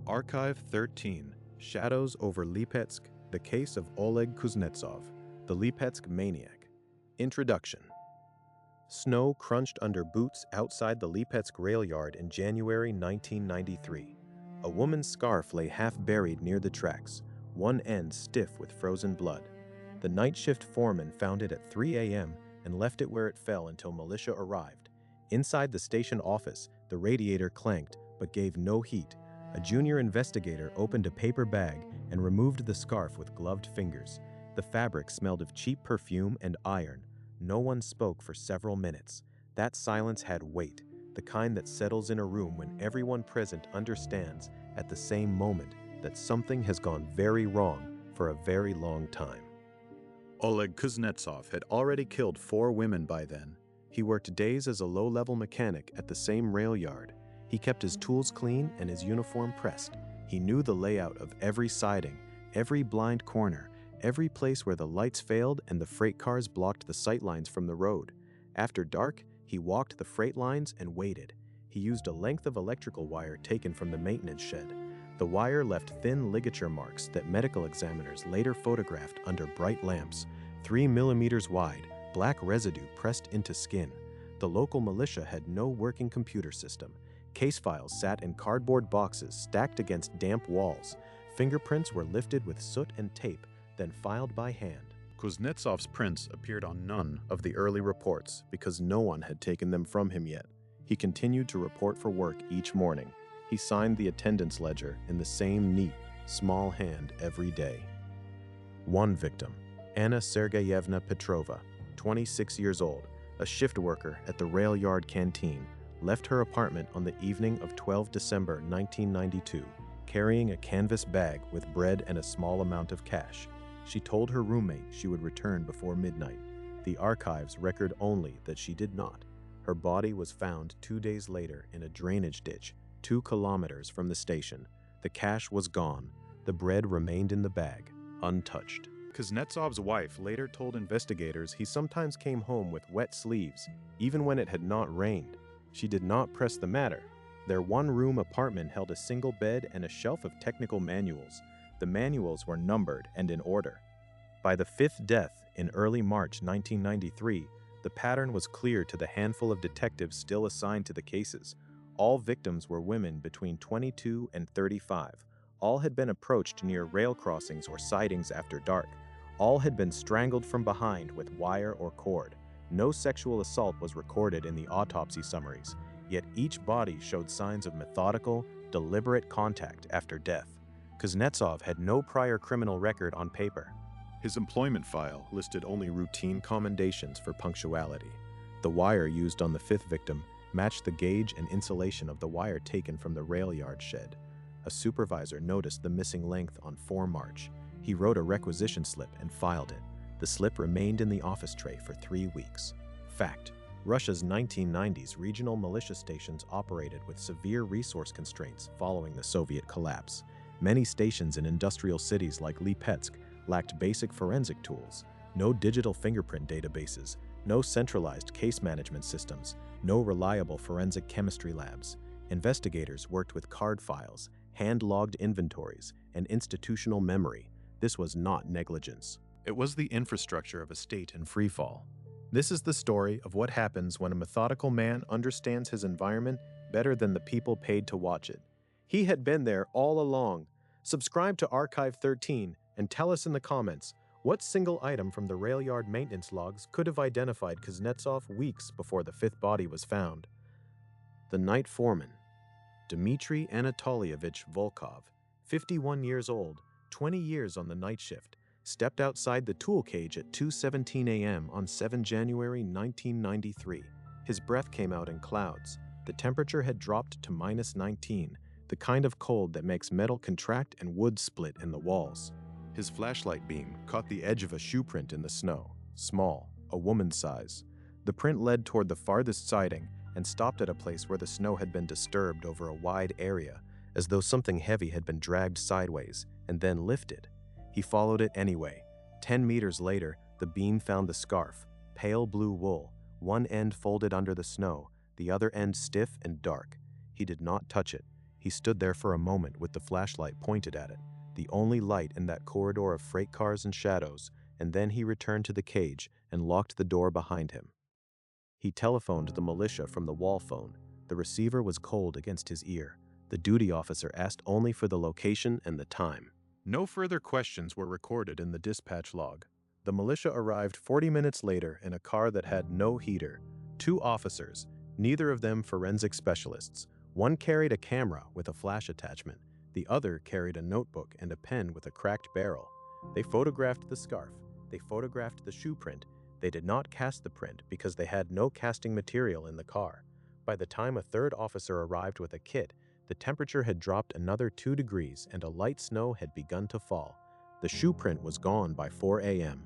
Archive 13, Shadows over Lipetsk, the case of Oleg Kuznetsov, the Lipetsk Maniac. Introduction. Snow crunched under boots outside the Lipetsk rail yard in January 1993. A woman's scarf lay half buried near the tracks, one end stiff with frozen blood. The night shift foreman found it at 3 a.m. and left it where it fell until militia arrived. Inside the station office, the radiator clanked but gave no heat. A junior investigator opened a paper bag and removed the scarf with gloved fingers. The fabric smelled of cheap perfume and iron. No one spoke for several minutes. That silence had weight, the kind that settles in a room when everyone present understands at the same moment that something has gone very wrong for a very long time. Oleg Kuznetsov had already killed 4 women by then. He worked days as a low-level mechanic at the same rail yard. He kept his tools clean and his uniform pressed. He knew the layout of every siding, every blind corner, every place where the lights failed and the freight cars blocked the sight lines from the road. After dark, he walked the freight lines and waited. He used a length of electrical wire taken from the maintenance shed. The wire left thin ligature marks that medical examiners later photographed under bright lamps, 3 millimeters wide, black residue pressed into skin. The local militia had no working computer system. Case files sat in cardboard boxes stacked against damp walls. Fingerprints were lifted with soot and tape, then filed by hand. Kuznetsov's prints appeared on none of the early reports because no one had taken them from him yet. He continued to report for work each morning. He signed the attendance ledger in the same neat, small hand every day. One victim, Anna Sergeyevna Petrova, 26 years old, a shift worker at the rail yard canteen, left her apartment on the evening of 12 December 1992, carrying a canvas bag with bread and a small amount of cash. She told her roommate she would return before midnight. The archives record only that she did not. Her body was found 2 days later in a drainage ditch, 2 kilometers from the station. The cash was gone. The bread remained in the bag, untouched. Kuznetsov's wife later told investigators he sometimes came home with wet sleeves, even when it had not rained. She did not press the matter. Their one-room apartment held a single bed and a shelf of technical manuals. The manuals were numbered and in order. By the 5th death in early March 1993, the pattern was clear to the handful of detectives still assigned to the cases. All victims were women between 22 and 35. All had been approached near rail crossings or sidings after dark. All had been strangled from behind with wire or cord. No sexual assault was recorded in the autopsy summaries, yet each body showed signs of methodical, deliberate contact after death. Kuznetsov had no prior criminal record on paper. His employment file listed only routine commendations for punctuality. The wire used on the 5th victim matched the gauge and insulation of the wire taken from the rail yard shed. A supervisor noticed the missing length on 4 March. He wrote a requisition slip and filed it. The slip remained in the office tray for 3 weeks. Fact: Russia's 1990s regional militia stations operated with severe resource constraints following the Soviet collapse. Many stations in industrial cities like Lipetsk lacked basic forensic tools, no digital fingerprint databases, no centralized case management systems, no reliable forensic chemistry labs. Investigators worked with card files, hand-logged inventories, and institutional memory. This was not negligence. It was the infrastructure of a state in freefall. This is the story of what happens when a methodical man understands his environment better than the people paid to watch it. He had been there all along. Subscribe to Archive 13 and tell us in the comments what single item from the rail yard maintenance logs could have identified Kuznetsov weeks before the 5th body was found. The night foreman, Dmitry Anatolievich Volkov, 51 years old, 20 years on the night shift, stepped outside the tool cage at 2:17 a.m. on 7 January 1993. His breath came out in clouds. The temperature had dropped to -19, the kind of cold that makes metal contract and wood split in the walls. His flashlight beam caught the edge of a shoe print in the snow, small, a woman's size. The print led toward the farthest siding and stopped at a place where the snow had been disturbed over a wide area, as though something heavy had been dragged sideways and then lifted. He followed it anyway. 10 meters later, the beam found the scarf, pale blue wool, one end folded under the snow, the other end stiff and dark. He did not touch it. He stood there for a moment with the flashlight pointed at it, the only light in that corridor of freight cars and shadows, and then he returned to the cage and locked the door behind him. He telephoned the militia from the wall phone. The receiver was cold against his ear. The duty officer asked only for the location and the time. No further questions were recorded in the dispatch log. The militia arrived 40 minutes later in a car that had no heater. 2 officers, neither of them forensic specialists. One carried a camera with a flash attachment. The other carried a notebook and a pen with a cracked barrel. They photographed the scarf. They photographed the shoe print. They did not cast the print because they had no casting material in the car. By the time a third officer arrived with a kit, the temperature had dropped another 2 degrees and a light snow had begun to fall. The shoe print was gone by 4 a.m.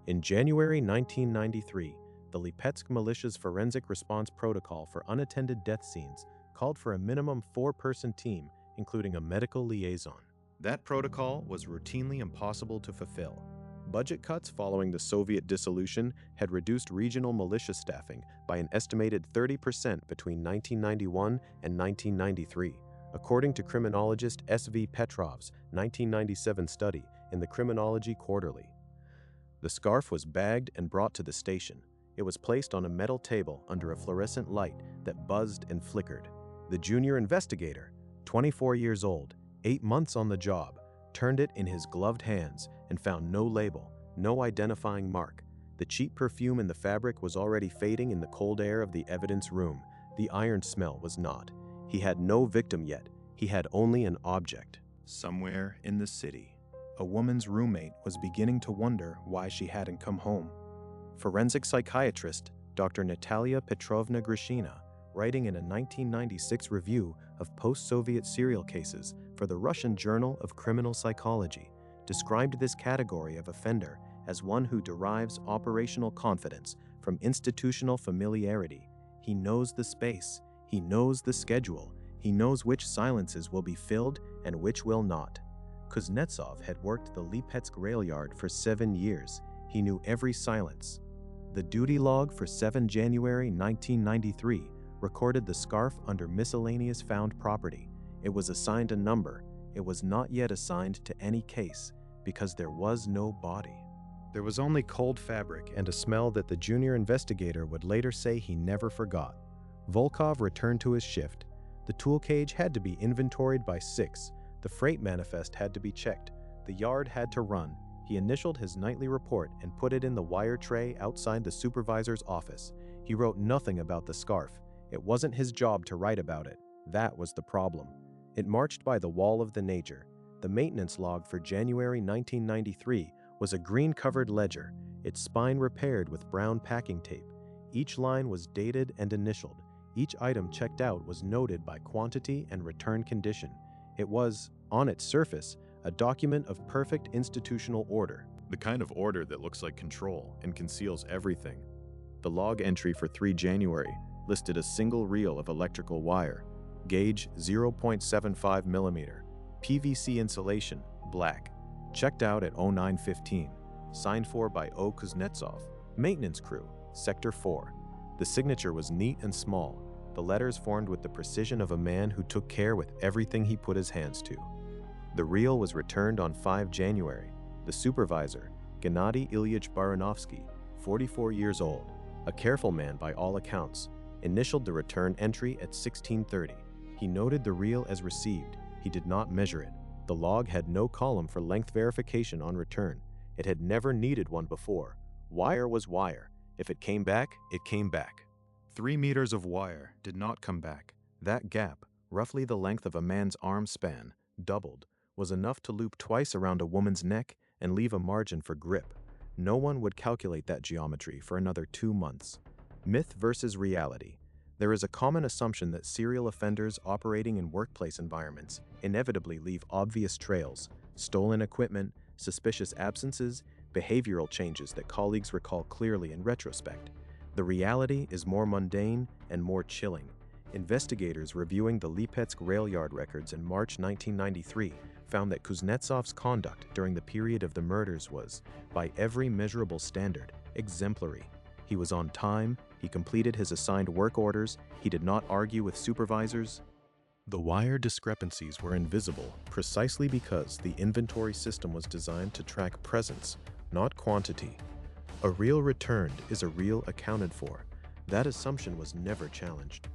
In January 1993, the Lipetsk militia's forensic response protocol for unattended death scenes called for a minimum 4-person team, including a medical liaison. That protocol was routinely impossible to fulfill. Budget cuts following the Soviet dissolution had reduced regional militia staffing by an estimated 30% between 1991 and 1993, according to criminologist S.V. Petrov's 1997 study in the Criminology Quarterly. The scarf was bagged and brought to the station. It was placed on a metal table under a fluorescent light that buzzed and flickered. The junior investigator, 24 years old, 8 months on the job, turned it in his gloved hands and found no label, no identifying mark. The cheap perfume in the fabric was already fading in the cold air of the evidence room. The iron smell was not. He had no victim yet. He had only an object. Somewhere in the city, a woman's roommate was beginning to wonder why she hadn't come home. Forensic psychiatrist Dr. Natalia Petrovna Grishina, writing in a 1996 review of post-Soviet serial cases for the Russian Journal of Criminal Psychology, described this category of offender as one who derives operational confidence from institutional familiarity. He knows the space, he knows the schedule, he knows which silences will be filled and which will not. Kuznetsov had worked the Lipetsk rail yard for 7 years. He knew every silence. The duty log for 7 January 1993 recorded the scarf under miscellaneous found property. It was assigned a number. It was not yet assigned to any case because there was no body. There was only cold fabric and a smell that the junior investigator would later say he never forgot. Volkov returned to his shift. The tool cage had to be inventoried by 6. The freight manifest had to be checked. The yard had to run. He initialed his nightly report and put it in the wire tray outside the supervisor's office. He wrote nothing about the scarf. It wasn't his job to write about it. That was the problem. It marched by the wall of the Nager. The maintenance log for January 1993 was a green-covered ledger, its spine repaired with brown packing tape. Each line was dated and initialed. Each item checked out was noted by quantity and return condition. It was, on its surface, a document of perfect institutional order, the kind of order that looks like control and conceals everything. The log entry for 3 January listed a single reel of electrical wire, gauge 0.75 millimeter, PVC insulation, black, checked out at 09:15, signed for by O. Kuznetsov, maintenance crew, Sector 4. The signature was neat and small, the letters formed with the precision of a man who took care with everything he put his hands to. The reel was returned on 5 January. The supervisor, Gennady Ilyich Baranovsky, 44 years old, a careful man by all accounts, initialed the return entry at 16:30. He noted the reel as received. He did not measure it. The log had no column for length verification on return. It had never needed one before. Wire was wire. If it came back, it came back. 3 meters of wire did not come back. That gap, roughly the length of a man's arm span, doubled, was enough to loop twice around a woman's neck and leave a margin for grip. No one would calculate that geometry for another 2 months. Myth versus reality. There is a common assumption that serial offenders operating in workplace environments inevitably leave obvious trails, stolen equipment, suspicious absences, behavioral changes that colleagues recall clearly in retrospect. The reality is more mundane and more chilling. Investigators reviewing the Lipetsk rail yard records in March 1993 found that Kuznetsov's conduct during the period of the murders was, by every measurable standard, exemplary. He was on time, he completed his assigned work orders, he did not argue with supervisors. The wire discrepancies were invisible precisely because the inventory system was designed to track presence, not quantity. A real returned is a real accounted for. That assumption was never challenged.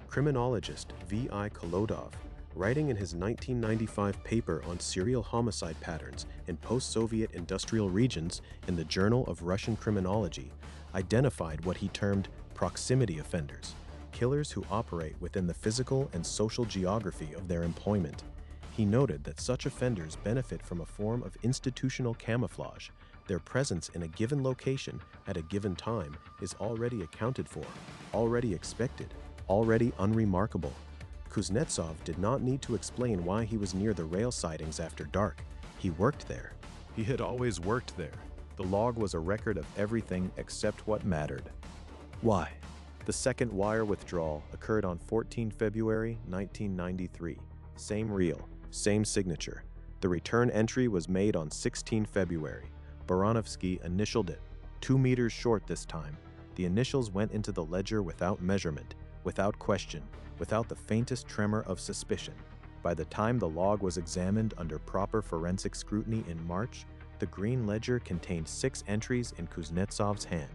Criminologist V.I. Kolodov, writing in his 1995 paper on serial homicide patterns in post-Soviet industrial regions in the Journal of Russian Criminology, identified what he termed proximity offenders, killers who operate within the physical and social geography of their employment. He noted that such offenders benefit from a form of institutional camouflage. Their presence in a given location at a given time is already accounted for, already expected, already unremarkable. Kuznetsov did not need to explain why he was near the rail sidings after dark. He worked there. He had always worked there. The log was a record of everything except what mattered. Why? The second wire withdrawal occurred on 14 February 1993. Same reel, same signature. The return entry was made on 16 February. Baranovsky initialed it, 2 meters short this time. The initials went into the ledger without measurement, without question, without the faintest tremor of suspicion. By the time the log was examined under proper forensic scrutiny in March, the green ledger contained 6 entries in Kuznetsov's hand.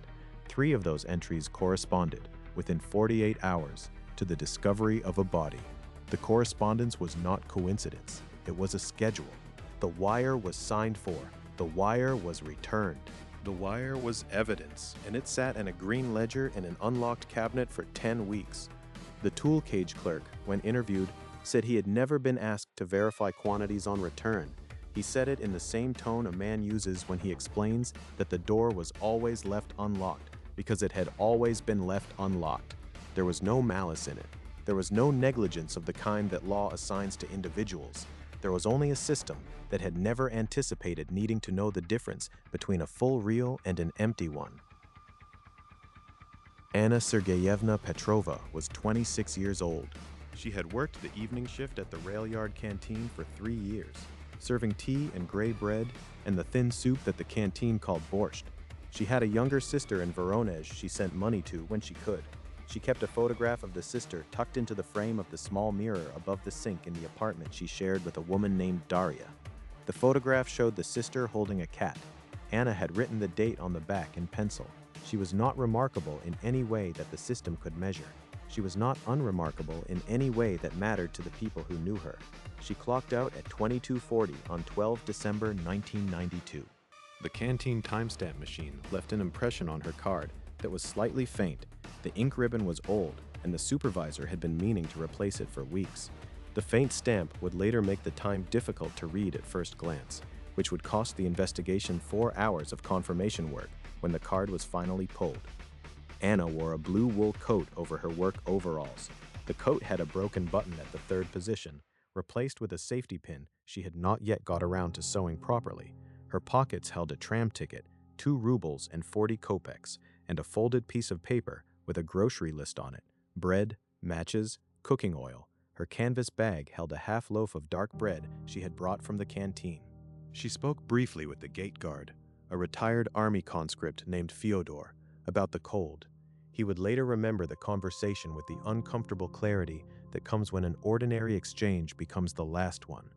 3 of those entries corresponded, within 48 hours, to the discovery of a body. The correspondence was not coincidence. It was a schedule. The wire was signed for. The wire was returned. The wire was evidence, and it sat in a green ledger in an unlocked cabinet for 10 weeks. The tool cage clerk, when interviewed, said he had never been asked to verify quantities on return. He said it in the same tone a man uses when he explains that the door was always left unlocked because it had always been left unlocked. There was no malice in it. There was no negligence of the kind that law assigns to individuals. There was only a system that had never anticipated needing to know the difference between a full reel and an empty one. Anna Sergeyevna Petrova was 26 years old. She had worked the evening shift at the rail yard canteen for 3 years, serving tea and gray bread and the thin soup that the canteen called borscht. She had a younger sister in Voronezh she sent money to when she could. She kept a photograph of the sister tucked into the frame of the small mirror above the sink in the apartment she shared with a woman named Daria. The photograph showed the sister holding a cat. Anna had written the date on the back in pencil. She was not remarkable in any way that the system could measure. She was not unremarkable in any way that mattered to the people who knew her. She clocked out at 22:40 on 12 December 1992. The canteen timestamp machine left an impression on her card that was slightly faint. The ink ribbon was old, and the supervisor had been meaning to replace it for weeks. The faint stamp would later make the time difficult to read at first glance, which would cost the investigation 4 hours of confirmation work when the card was finally pulled. Anna wore a blue wool coat over her work overalls. The coat had a broken button at the 3rd position, replaced with a safety pin she had not yet got around to sewing properly. Her pockets held a tram ticket, 2 rubles and 40 kopecks, and a folded piece of paper with a grocery list on it: bread, matches, cooking oil. Her canvas bag held a half loaf of dark bread she had brought from the canteen. She spoke briefly with the gate guard, a retired army conscript named Fyodor, about the cold. He would later remember the conversation with the uncomfortable clarity that comes when an ordinary exchange becomes the last one.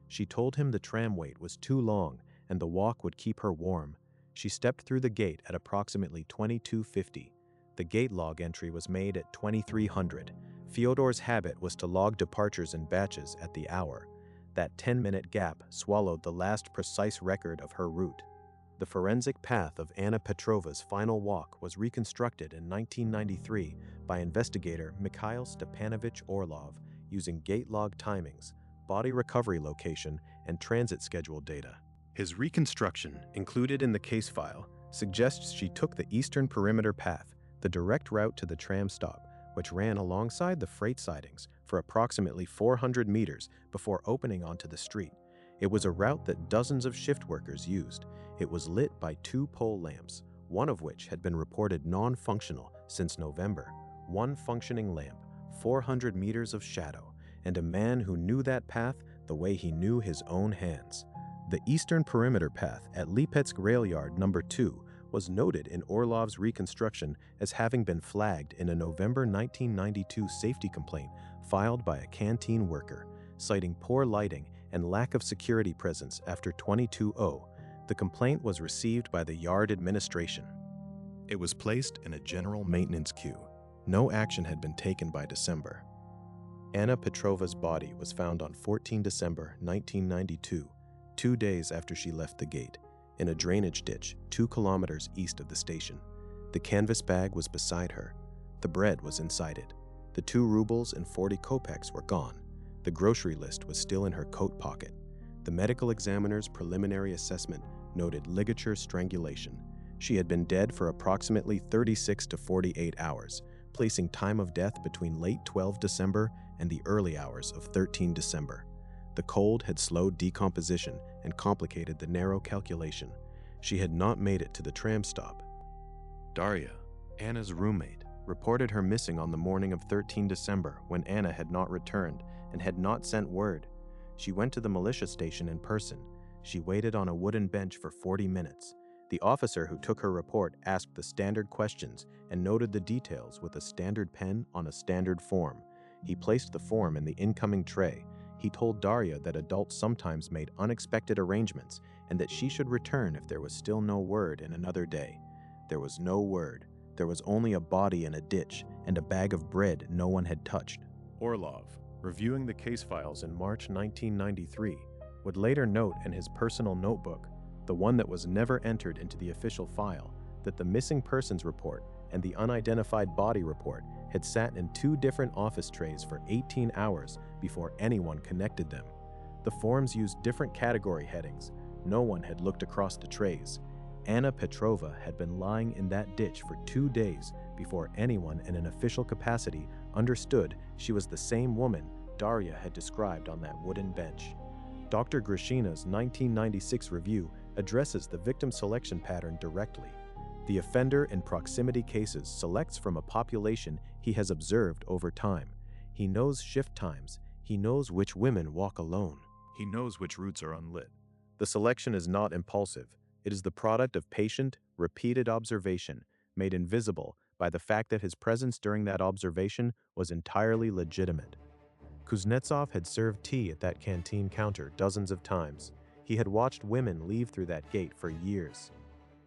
She told him the tram wait was too long and the walk would keep her warm. She stepped through the gate at approximately 22:50. The gate log entry was made at 2300. Fyodor's habit was to log departures in batches at the hour. That 10-minute gap swallowed the last precise record of her route. The forensic path of Anna Petrova's final walk was reconstructed in 1993 by investigator Mikhail Stepanovich Orlov using gate log timings, body recovery location, and transit schedule data. His reconstruction, included in the case file, suggests she took the eastern perimeter path, the direct route to the tram stop, which ran alongside the freight sidings for approximately 400 meters before opening onto the street. It was a route that dozens of shift workers used. It was lit by 2 pole lamps, one of which had been reported non-functional since November. 1 functioning lamp, 400 meters of shadow, and a man who knew that path the way he knew his own hands. The eastern perimeter path at Lipetsk Rail Yard No. 2 was noted in Orlov's reconstruction as having been flagged in a November 1992 safety complaint filed by a canteen worker, citing poor lighting and lack of security presence after 22:00. The complaint was received by the yard administration. It was placed in a general maintenance queue. No action had been taken by December. Anna Petrova's body was found on 14 December 1992, 2 days after she left the gate, in a drainage ditch 2 kilometers east of the station. The canvas bag was beside her. The bread was inside it. The 2 rubles and 40 kopecks were gone. The grocery list was still in her coat pocket. The medical examiner's preliminary assessment noted ligature strangulation. She had been dead for approximately 36 to 48 hours, placing time of death between late 12 December and the early hours of 13 December. The cold had slowed decomposition and complicated the narrow calculation. She had not made it to the tram stop. Daria, Anna's roommate, reported her missing on the morning of 13 December when Anna had not returned and had not sent word. She went to the militia station in person. She waited on a wooden bench for 40 minutes. The officer who took her report asked the standard questions and noted the details with a standard pen on a standard form. He placed the form in the incoming tray. He told Daria that adults sometimes made unexpected arrangements and that she should return if there was still no word in another day. There was no word. There was only a body in a ditch and a bag of bread no one had touched. Orlov, reviewing the case files in March 1993, would later note in his personal notebook, the one that was never entered into the official file, that the missing persons report and the unidentified body report had sat in 2 different office trays for 18 hours before anyone connected them. The forms used different category headings. No one had looked across the trays. Anna Petrova had been lying in that ditch for 2 days before anyone in an official capacity understood she was the same woman Daria had described on that wooden bench. Dr. Grishina's 1996 review addresses the victim selection pattern directly. The offender in proximity cases selects from a population he has observed over time. He knows shift times. He knows which women walk alone. He knows which routes are unlit. The selection is not impulsive. It is the product of patient, repeated observation, made invisible by the fact that his presence during that observation was entirely legitimate. Kuznetsov had served tea at that canteen counter dozens of times. He had watched women leave through that gate for years.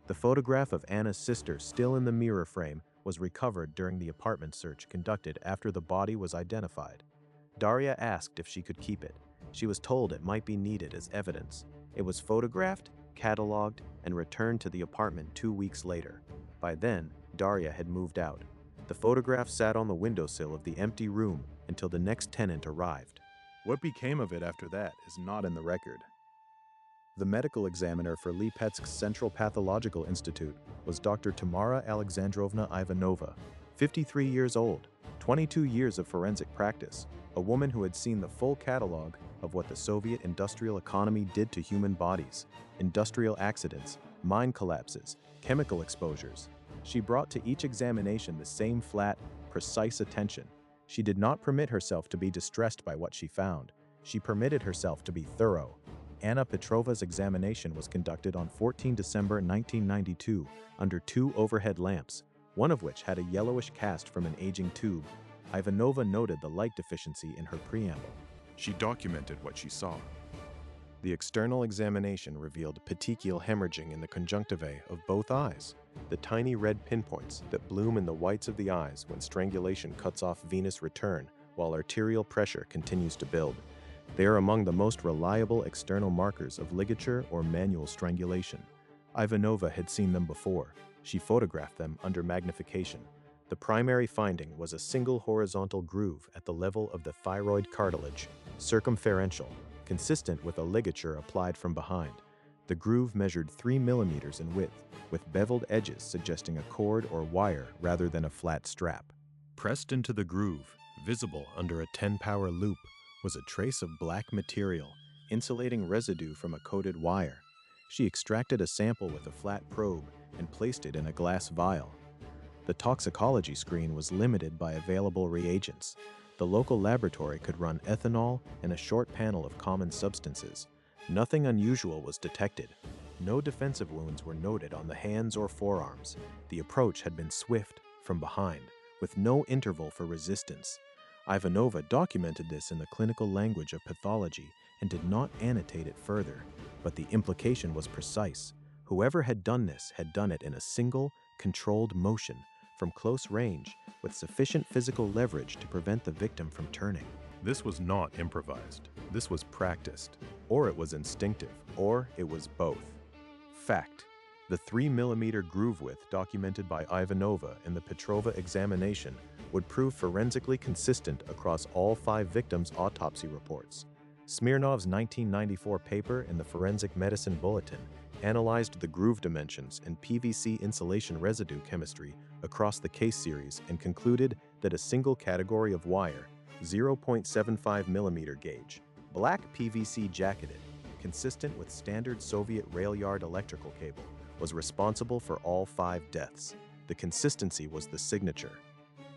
The photograph of Anna's sister still in the mirror frame was recovered during the apartment search conducted after the body was identified. Daria asked if she could keep it. She was told it might be needed as evidence. It was photographed, cataloged, and returned to the apartment 2 weeks later. By then, Daria had moved out. The photograph sat on the windowsill of the empty room until the next tenant arrived. What became of it after that is not in the record. The medical examiner for Lipetsk's Central Pathological Institute was Dr. Tamara Alexandrovna Ivanova, 53 years old, 22 years of forensic practice, a woman who had seen the full catalog of what the Soviet industrial economy did to human bodies, industrial accidents, mine collapses, chemical exposures. She brought to each examination the same flat, precise attention. She did not permit herself to be distressed by what she found. She permitted herself to be thorough. Anna Petrova's examination was conducted on 14 December 1992 under 2 overhead lamps, one of which had a yellowish cast from an aging tube. Ivanova noted the light deficiency in her preamble. She documented what she saw. The external examination revealed petechial hemorrhaging in the conjunctivae of both eyes, the tiny red pinpoints that bloom in the whites of the eyes when strangulation cuts off venous return while arterial pressure continues to build. They are among the most reliable external markers of ligature or manual strangulation. Ivanova had seen them before. She photographed them under magnification. The primary finding was a single horizontal groove at the level of the thyroid cartilage, circumferential, consistent with a ligature applied from behind. The groove measured 3 millimeters in width, with beveled edges suggesting a cord or wire rather than a flat strap. Pressed into the groove, visible under a 10-power loop, was a trace of black material, insulating residue from a coated wire. She extracted a sample with a flat probe and placed it in a glass vial. The toxicology screen was limited by available reagents. The local laboratory could run ethanol and a short panel of common substances. Nothing unusual was detected. No defensive wounds were noted on the hands or forearms. The approach had been swift, from behind, with no interval for resistance. Ivanova documented this in the clinical language of pathology and did not annotate it further, but the implication was precise. Whoever had done this had done it in a single, controlled motion, from close range, with sufficient physical leverage to prevent the victim from turning. This was not improvised. This was practiced. Or it was instinctive, or it was both. Fact: the 3mm groove width documented by Ivanova in the Petrova examination would prove forensically consistent across all 5 victims' autopsy reports. Smirnov's 1994 paper in the Forensic Medicine Bulletin analyzed the groove dimensions and PVC insulation residue chemistry across the case series and concluded that a single category of wire, 0.75mm gauge, black PVC jacketed, consistent with standard Soviet rail yard electrical cable, was responsible for all 5 deaths. The consistency was the signature.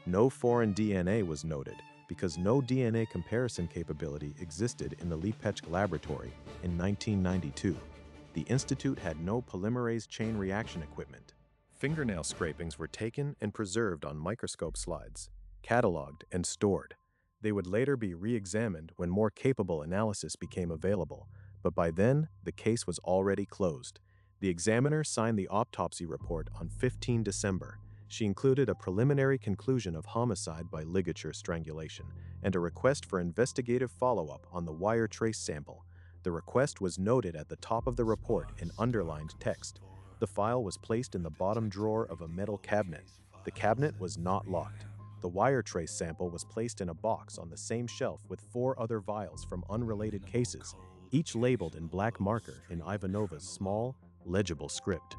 No foreign DNA was noted because no DNA comparison capability existed in the Lipetsk laboratory in 1992. The institute had no polymerase chain reaction equipment. Fingernail scrapings were taken and preserved on microscope slides, cataloged and stored. They would later be re-examined when more capable analysis became available, but by then, the case was already closed. The examiner signed the autopsy report on 15 December. She included a preliminary conclusion of homicide by ligature strangulation and a request for investigative follow-up on the wire trace sample. The request was noted at the top of the report in underlined text. The file was placed in the bottom drawer of a metal cabinet. The cabinet was not locked. The wire trace sample was placed in a box on the same shelf with 4 other vials from unrelated cases, each labeled in black marker in Ivanova's small, legible script.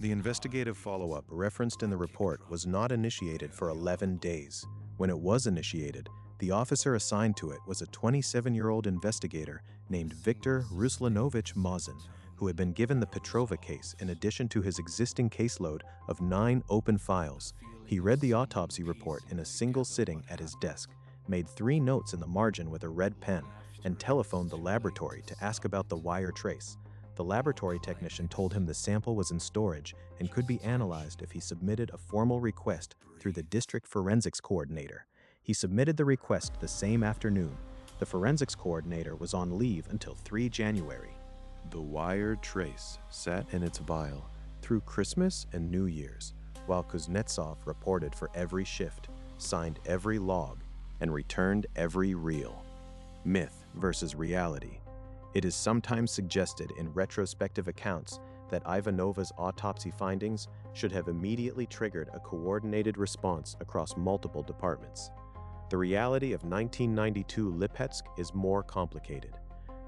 The investigative follow-up referenced in the report was not initiated for 11 days. When it was initiated, the officer assigned to it was a 27-year-old investigator named Viktor Ruslanovich Mazin, who had been given the Petrova case in addition to his existing caseload of 9 open files. He read the autopsy report in a single sitting at his desk, made 3 notes in the margin with a red pen, and telephoned the laboratory to ask about the wire trace. The laboratory technician told him the sample was in storage and could be analyzed if he submitted a formal request through the district forensics coordinator. He submitted the request the same afternoon. The forensics coordinator was on leave until 3 January. The wire trace sat in its vial through Christmas and New Year's, while Kuznetsov reported for every shift, signed every log, and returned every reel. Myth versus reality. It is sometimes suggested in retrospective accounts that Ivanova's autopsy findings should have immediately triggered a coordinated response across multiple departments. The reality of 1992 Lipetsk is more complicated.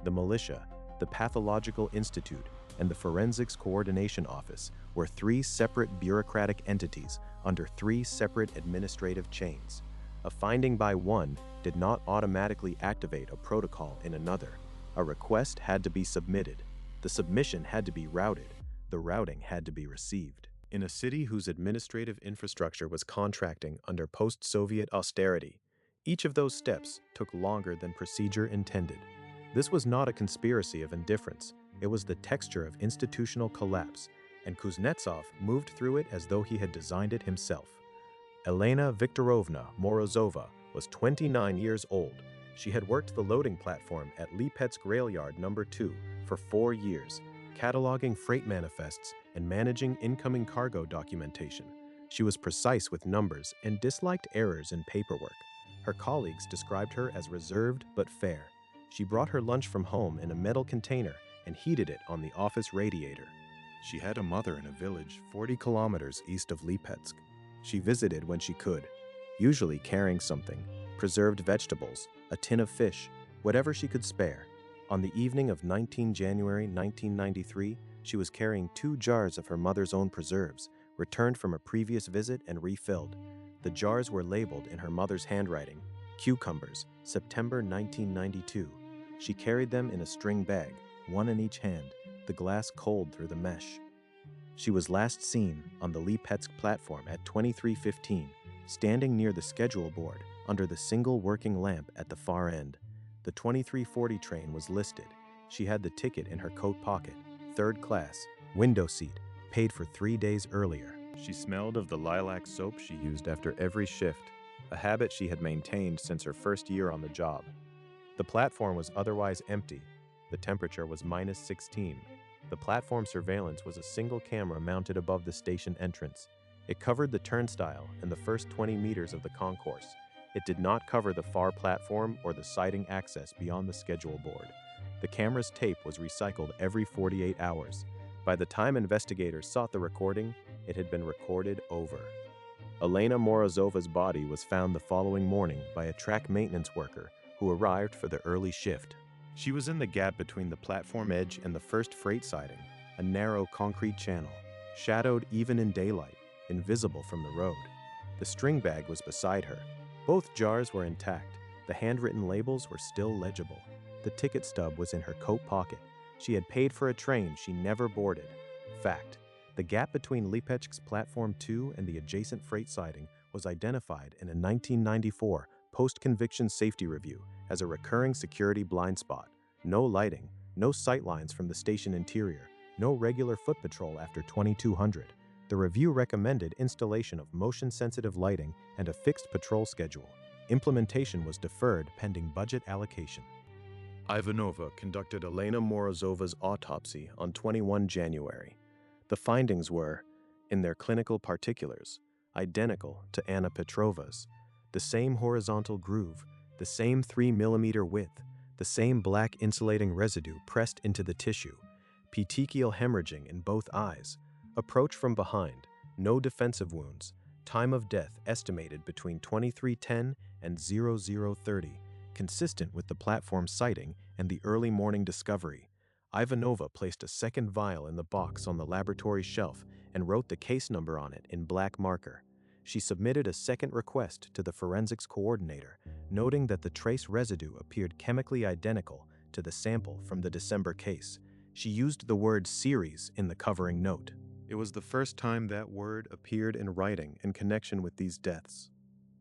The militia, the Pathological Institute, and the Forensics Coordination Office were 3 separate bureaucratic entities under 3 separate administrative chains. A finding by one did not automatically activate a protocol in another. A request had to be submitted. The submission had to be routed. The routing had to be received. In a city whose administrative infrastructure was contracting under post-Soviet austerity, each of those steps took longer than procedure intended. This was not a conspiracy of indifference. It was the texture of institutional collapse, and Kuznetsov moved through it as though he had designed it himself. Elena Viktorovna Morozova was 29 years old. She had worked the loading platform at Lipetsk Rail Yard No. 2 for 4 years, cataloging freight manifests and managing incoming cargo documentation. She was precise with numbers and disliked errors in paperwork. Her colleagues described her as reserved but fair. She brought her lunch from home in a metal container and heated it on the office radiator. She had a mother in a village 40 kilometers east of Lipetsk. She visited when she could, usually carrying something: preserved vegetables, a tin of fish, whatever she could spare. On the evening of 19 January 1993, she was carrying 2 jars of her mother's own preserves, returned from a previous visit and refilled. The jars were labeled in her mother's handwriting: cucumbers, September 1992. She carried them in a string bag, 1 in each hand, the glass cold through the mesh. She was last seen on the Lipetsk platform at 23:15, standing near the schedule board under the single working lamp at the far end. The 2340 train was listed. She had the ticket in her coat pocket, third class, window seat, paid for 3 days earlier. She smelled of the lilac soap she used after every shift, a habit she had maintained since her first year on the job. The platform was otherwise empty. The temperature was -16. The platform surveillance was a single camera mounted above the station entrance. It covered the turnstile and the first 20 meters of the concourse. It did not cover the far platform or the siding access beyond the schedule board. The camera's tape was recycled every 48 hours. By the time investigators sought the recording, it had been recorded over. Elena Morozova's body was found the following morning by a track maintenance worker who arrived for the early shift. She was in the gap between the platform edge and the first freight siding, a narrow concrete channel, shadowed even in daylight, invisible from the road. The string bag was beside her. Both jars were intact. The handwritten labels were still legible. The ticket stub was in her coat pocket. She had paid for a train she never boarded. Fact: the gap between Lipetsk's Platform 2 and the adjacent freight siding was identified in a 1994 post-conviction safety review as a recurring security blind spot. No lighting, no sightlines from the station interior, no regular foot patrol after 2200. The review recommended installation of motion-sensitive lighting and a fixed patrol schedule. Implementation was deferred pending budget allocation. Ivanova conducted Elena Morozova's autopsy on 21 January. The findings were, in their clinical particulars, identical to Anna Petrova's. The same horizontal groove, the same 3 mm width, the same black insulating residue pressed into the tissue, petechial hemorrhaging in both eyes, approach from behind, no defensive wounds, time of death estimated between 2310 and 0030, consistent with the platform sighting and the early morning discovery. Ivanova placed a second vial in the box on the laboratory shelf and wrote the case number on it in black marker. She submitted a second request to the forensics coordinator, noting that the trace residue appeared chemically identical to the sample from the December case. She used the word series in the covering note. It was the first time that word appeared in writing in connection with these deaths.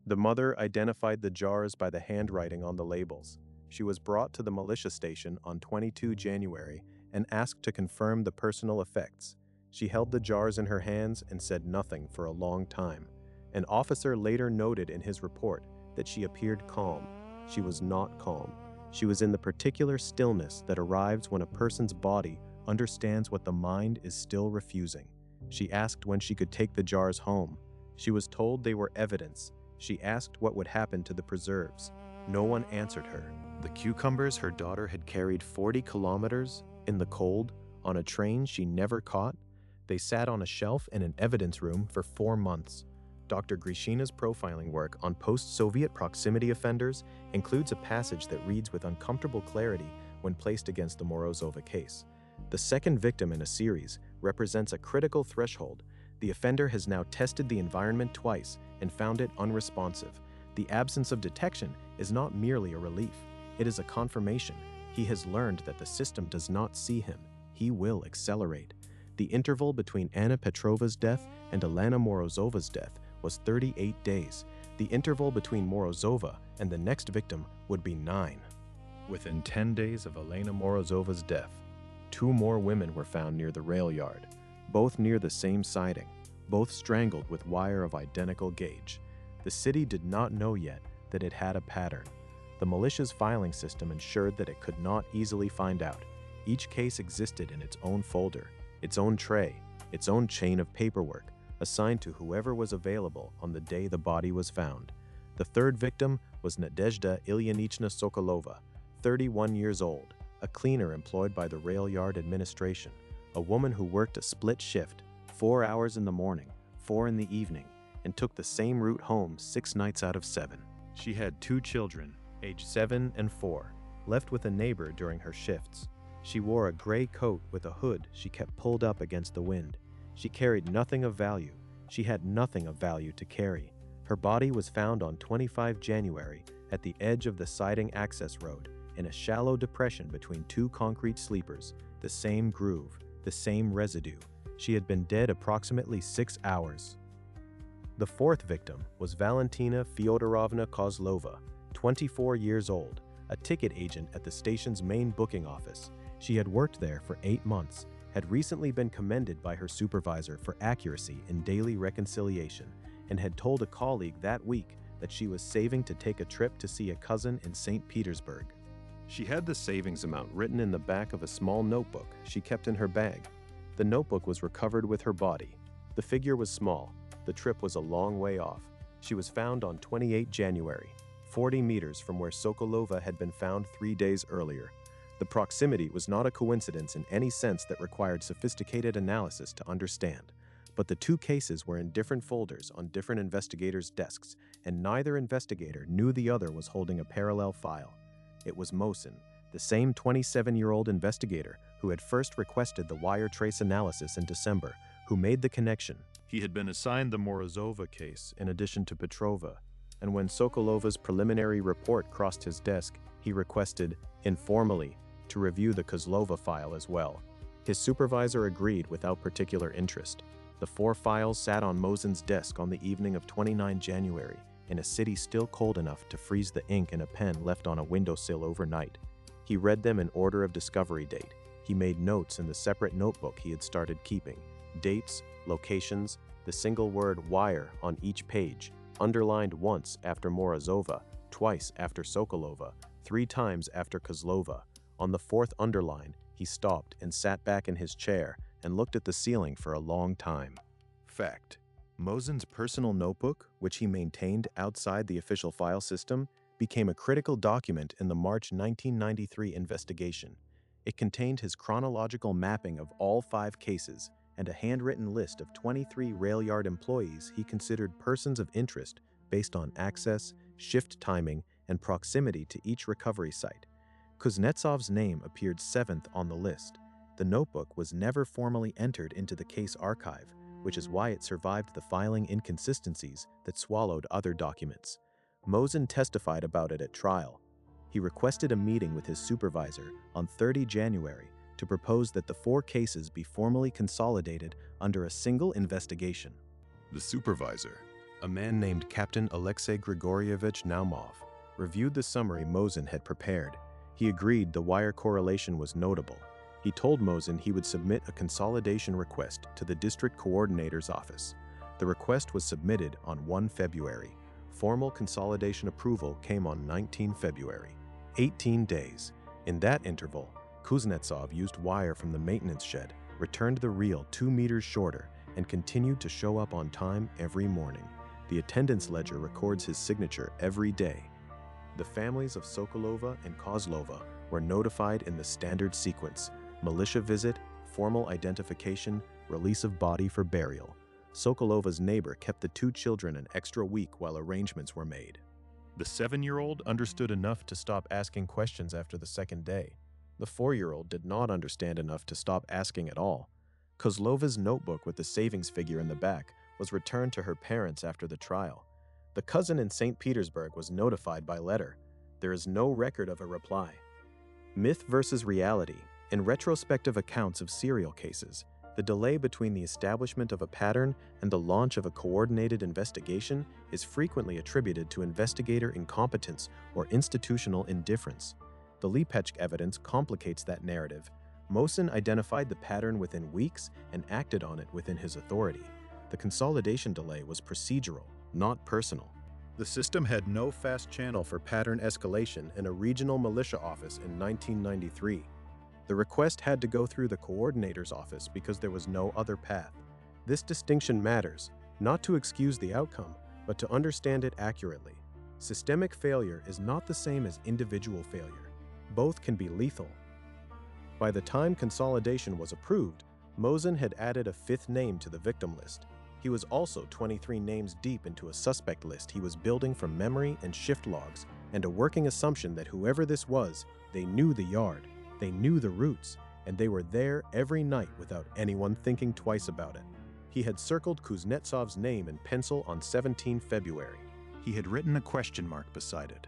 The mother identified the jars by the handwriting on the labels. She was brought to the militia station on 22 January and asked to confirm the personal effects. She held the jars in her hands and said nothing for a long time. An officer later noted in his report that she appeared calm. She was not calm. She was in the particular stillness that arrives when a person's body understands what the mind is still refusing. She asked when she could take the jars home. She was told they were evidence. She asked what would happen to the preserves. No one answered her. The cucumbers her daughter had carried 40 kilometers in the cold on a train she never caught, they sat on a shelf in an evidence room for 4 months. Dr. Grishina's profiling work on post-Soviet proximity offenders includes a passage that reads with uncomfortable clarity when placed against the Morozova case. The second victim in a series represents a critical threshold. The offender has now tested the environment twice and found it unresponsive. The absence of detection is not merely a relief. It is a confirmation. He has learned that the system does not see him. He will accelerate. The interval between Anna Petrova's death and Elena Morozova's death was 38 days. The interval between Morozova and the next victim would be 9. Within 10 days of Elena Morozova's death, 2 more women were found near the rail yard, both near the same siding, both strangled with wire of identical gauge. The city did not know yet that it had a pattern. The militia's filing system ensured that it could not easily find out. Each case existed in its own folder, its own tray, its own chain of paperwork, assigned to whoever was available on the day the body was found. The third victim was Nadezhda Ilyanichna Sokolova, 31 years old, a cleaner employed by the rail yard administration, a woman who worked a split shift, 4 hours in the morning, 4 in the evening, and took the same route home 6 nights out of 7. She had 2 children, aged 7 and 4, left with a neighbor during her shifts. She wore a gray coat with a hood she kept pulled up against the wind. She carried nothing of value. She had nothing of value to carry. Her body was found on 25 January at the edge of the siding access road in a shallow depression between 2 concrete sleepers, the same groove, the same residue. She had been dead approximately 6 hours. The fourth victim was Valentina Fyodorovna Kozlova, 24 years old, a ticket agent at the station's main booking office. She had worked there for 8 months had recently been commended by her supervisor for accuracy in daily reconciliation and had told a colleague that week that she was saving to take a trip to see a cousin in St. Petersburg. She had the savings amount written in the back of a small notebook she kept in her bag. The notebook was recovered with her body. The figure was small. The trip was a long way off. She was found on 28 January, 40 meters from where Sokolova had been found 3 days earlier. The proximity was not a coincidence in any sense that required sophisticated analysis to understand, but the two cases were in different folders on different investigators' desks, and neither investigator knew the other was holding a parallel file. It was Mosin, the same 27-year-old investigator who had first requested the wire trace analysis in December, who made the connection. He had been assigned the Morozova case in addition to Petrova, and when Sokolova's preliminary report crossed his desk, he requested, informally, to review the Kozlova file as well. His supervisor agreed without particular interest. The 4 files sat on Mosin's desk on the evening of 29 January, in a city still cold enough to freeze the ink in a pen left on a windowsill overnight. He read them in order of discovery date. He made notes in the separate notebook he had started keeping. Dates, locations, the single word wire on each page, underlined once after Morozova, twice after Sokolova, 3 times after Kozlova. On the 4th underline, he stopped and sat back in his chair and looked at the ceiling for a long time. Fact: Mosin's personal notebook, which he maintained outside the official file system, became a critical document in the March 1993 investigation. It contained his chronological mapping of all 5 cases and a handwritten list of 23 rail yard employees he considered persons of interest based on access, shift timing, and proximity to each recovery site. Kuznetsov's name appeared 7th on the list. The notebook was never formally entered into the case archive, which is why it survived the filing inconsistencies that swallowed other documents. Mosin testified about it at trial. He requested a meeting with his supervisor on 30 January to propose that the 4 cases be formally consolidated under a single investigation. The supervisor, a man named Captain Alexei Grigorievich Naumov, reviewed the summary Mosin had prepared. He agreed the wire correlation was notable. He told Mosin he would submit a consolidation request to the district coordinator's office. The request was submitted on 1 February. Formal consolidation approval came on 19 February. 18 days. In that interval, Kuznetsov used wire from the maintenance shed, returned the reel 2 meters shorter, and continued to show up on time every morning. The attendance ledger records his signature every day. The families of Sokolova and Kozlova were notified in the standard sequence: militia visit, formal identification, release of body for burial. Sokolova's neighbor kept the 2 children an extra week while arrangements were made. The 7-year-old understood enough to stop asking questions after the 2nd day. The 4-year-old did not understand enough to stop asking at all. Kozlova's notebook with the savings figure in the back was returned to her parents after the trial. The cousin in St. Petersburg was notified by letter. There is no record of a reply. Myth versus reality. In retrospective accounts of serial cases, the delay between the establishment of a pattern and the launch of a coordinated investigation is frequently attributed to investigator incompetence or institutional indifference. The Lipetsk evidence complicates that narrative. Mosin identified the pattern within weeks and acted on it within his authority. The consolidation delay was procedural, not personal. The system had no fast channel for pattern escalation in a regional militia office in 1993. The request had to go through the coordinator's office because there was no other path. This distinction matters, not to excuse the outcome, but to understand it accurately. Systemic failure is not the same as individual failure. Both can be lethal. By the time consolidation was approved, Mosin had added a 5th name to the victim list. He was also 23 names deep into a suspect list he was building from memory and shift logs, and a working assumption that whoever this was, they knew the yard, they knew the routes, and they were there every night without anyone thinking twice about it. He had circled Kuznetsov's name in pencil on 17 February. He had written a question mark beside it.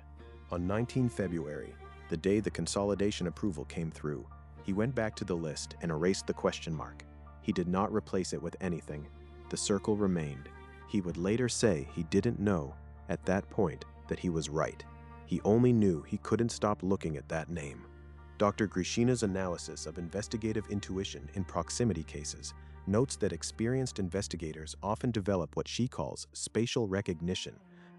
On 19 February, the day the consolidation approval came through, he went back to the list and erased the question mark. He did not replace it with anything. The circle remained. He would later say he didn't know, at that point, that he was right. He only knew he couldn't stop looking at that name. Dr. Grishina's analysis of investigative intuition in proximity cases notes that experienced investigators often develop what she calls spatial recognition,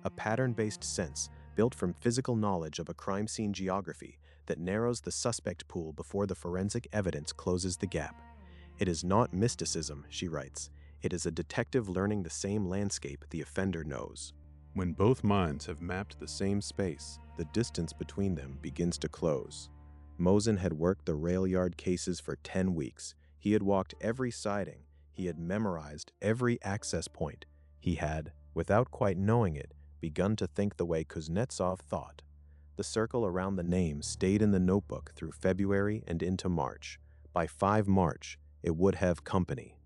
a pattern-based sense built from physical knowledge of a crime scene geography that narrows the suspect pool before the forensic evidence closes the gap. It is not mysticism, she writes. It is a detective learning the same landscape the offender knows. When both minds have mapped the same space, the distance between them begins to close. Mosen had worked the rail yard cases for 10 weeks. He had walked every siding. He had memorized every access point. He had, without quite knowing it, begun to think the way Kuznetsov thought. The circle around the name stayed in the notebook through February and into March. By 5 March, it would have company.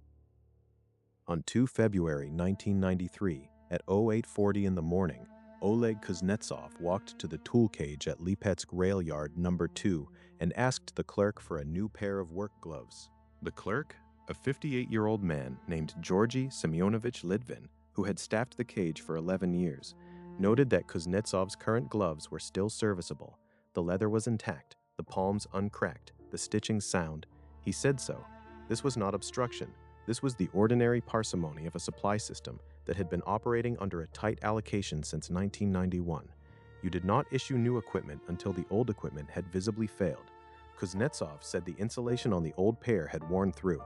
On 2 February 1993, at 0840 in the morning, Oleg Kuznetsov walked to the tool cage at Lipetsk Rail Yard number 2 and asked the clerk for a new pair of work gloves. The clerk, a 58-year-old man named Georgy Semyonovich Litvin, who had staffed the cage for 11 years, noted that Kuznetsov's current gloves were still serviceable. The leather was intact, the palms uncracked, the stitching sound. He said so. This was not obstruction. This was the ordinary parsimony of a supply system that had been operating under a tight allocation since 1991. You did not issue new equipment until the old equipment had visibly failed. Kuznetsov said the insulation on the old pair had worn through.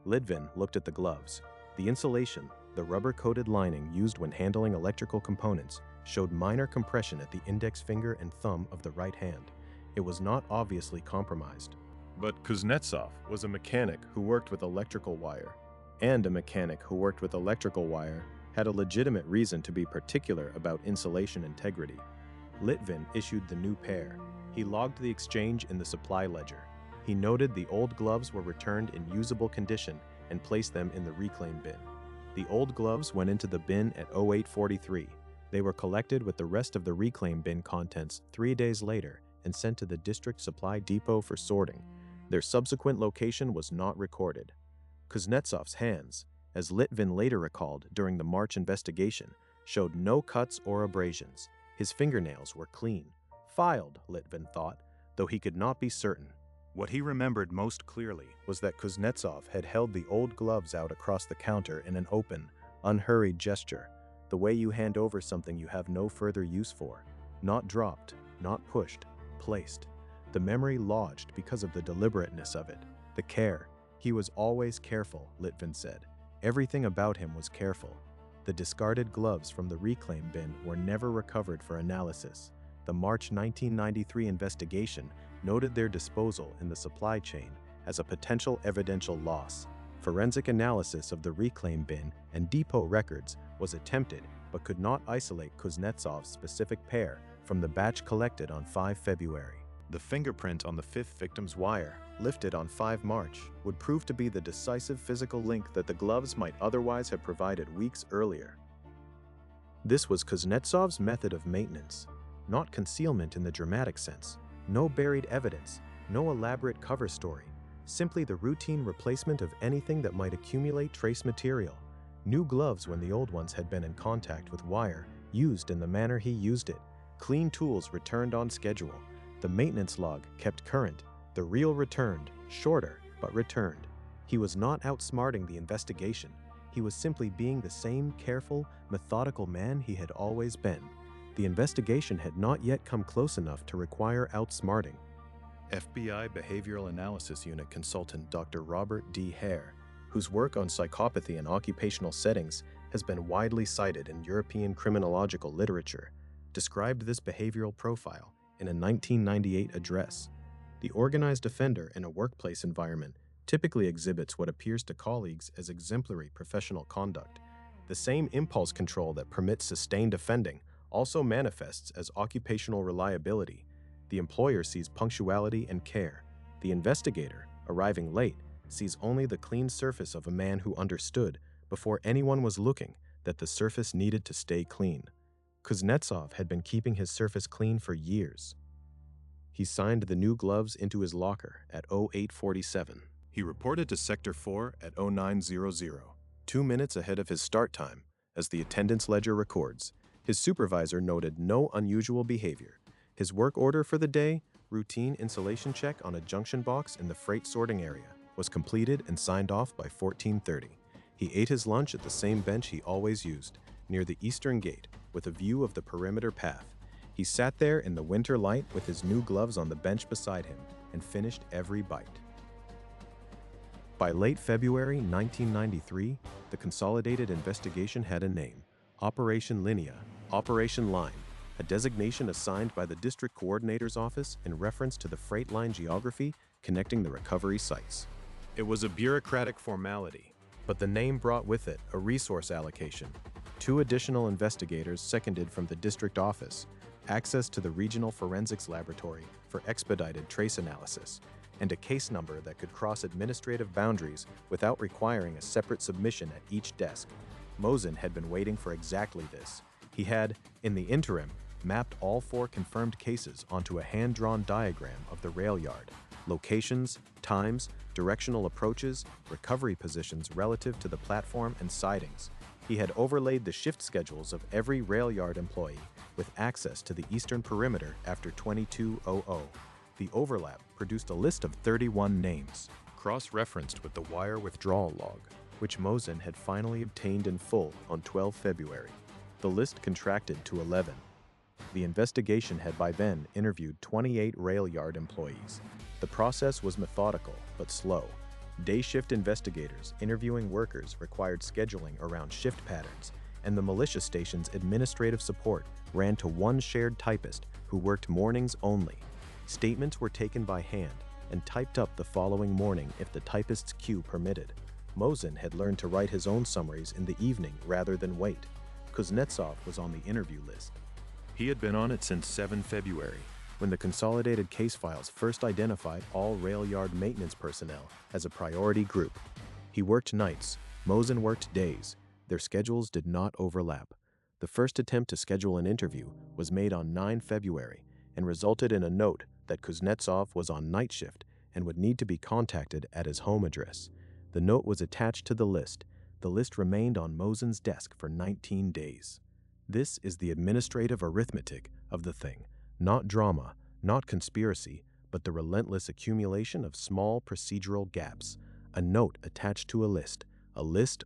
Litvin looked at the gloves. The insulation, the rubber-coated lining used when handling electrical components, showed minor compression at the index finger and thumb of the right hand. It was not obviously compromised. But Kuznetsov was a mechanic who worked with electrical wire, and a mechanic who worked with electrical wire had a legitimate reason to be particular about insulation integrity. Litvin issued the new pair. He logged the exchange in the supply ledger. He noted the old gloves were returned in usable condition and placed them in the reclaim bin. The old gloves went into the bin at 0843. They were collected with the rest of the reclaim bin contents 3 days later and sent to the district supply depot for sorting. Their subsequent location was not recorded. Kuznetsov's hands, as Litvin later recalled during the March investigation, showed no cuts or abrasions. His fingernails were clean. Filed, Litvin thought, though he could not be certain. What he remembered most clearly was that Kuznetsov had held the old gloves out across the counter in an open, unhurried gesture, the way you hand over something you have no further use for. Not dropped, not pushed, placed. The memory lodged because of the deliberateness of it, the care. He was always careful, Litvin said. Everything about him was careful. The discarded gloves from the reclaim bin were never recovered for analysis. The March 1993 investigation noted their disposal in the supply chain as a potential evidential loss. Forensic analysis of the reclaim bin and depot records was attempted but could not isolate Kuznetsov's specific pair from the batch collected on 5 February. The fingerprint on the 5th victim's wire, lifted on 5 March, would prove to be the decisive physical link that the gloves might otherwise have provided weeks earlier. This was Kuznetsov's method of maintenance, not concealment in the dramatic sense, no buried evidence, no elaborate cover story, simply the routine replacement of anything that might accumulate trace material. New gloves when the old ones had been in contact with wire, used in the manner he used it, clean tools returned on schedule. The maintenance log kept current, the reel returned, shorter, but returned. He was not outsmarting the investigation. He was simply being the same careful, methodical man he had always been. The investigation had not yet come close enough to require outsmarting. FBI Behavioral Analysis Unit consultant Dr. Robert D. Hare, whose work on psychopathy and occupational settings has been widely cited in European criminological literature, described this behavioral profile in a 1998 address. The organized offender in a workplace environment typically exhibits what appears to colleagues as exemplary professional conduct. The same impulse control that permits sustained offending also manifests as occupational reliability. The employer sees punctuality and care. The investigator, arriving late, sees only the clean surface of a man who understood, before anyone was looking, that the surface needed to stay clean. Kuznetsov had been keeping his surface clean for years. He signed the new gloves into his locker at 0847. He reported to Sector 4 at 0900, 2 minutes ahead of his start time, as the attendance ledger records. His supervisor noted no unusual behavior. His work order for the day, routine insulation check on a junction box in the freight sorting area was completed and signed off by 14:30. He ate his lunch at the same bench he always used, near the eastern gate, with a view of the perimeter path. He sat there in the winter light with his new gloves on the bench beside him and finished every bite. By late February 1993, the consolidated investigation had a name: Operation Linea, Operation Line, a designation assigned by the district coordinator's office in reference to the freight line geography connecting the recovery sites. It was a bureaucratic formality, but the name brought with it a resource allocation, 2 additional investigators seconded from the district office, access to the regional forensics laboratory for expedited trace analysis, and a case number that could cross administrative boundaries without requiring a separate submission at each desk. Mosin had been waiting for exactly this. He had, in the interim, mapped all 4 confirmed cases onto a hand-drawn diagram of the rail yard: locations, times, directional approaches, recovery positions relative to the platform and sidings. He had overlaid the shift schedules of every rail yard employee with access to the eastern perimeter after 22:00. The overlap produced a list of 31 names, cross-referenced with the wire withdrawal log, which Mosin had finally obtained in full on 12 February. The list contracted to 11. The investigation had by then interviewed 28 rail yard employees. The process was methodical but slow. Day shift investigators interviewing workers required scheduling around shift patterns, and the militia station's administrative support ran to 1 shared typist who worked mornings only. Statements were taken by hand and typed up the following morning if the typist's queue permitted. Mosin had learned to write his own summaries in the evening rather than wait. Kuznetsov was on the interview list. He had been on it since 7 February, when the consolidated case files first identified all rail yard maintenance personnel as a priority group. He worked nights, Mosin worked days. Their schedules did not overlap. The first attempt to schedule an interview was made on 9 February and resulted in a note that Kuznetsov was on night shift and would need to be contacted at his home address. The note was attached to the list. The list remained on Mosin's desk for 19 days. This is the administrative arithmetic of the thing. Not drama, not conspiracy, but the relentless accumulation of small procedural gaps. A note attached to a list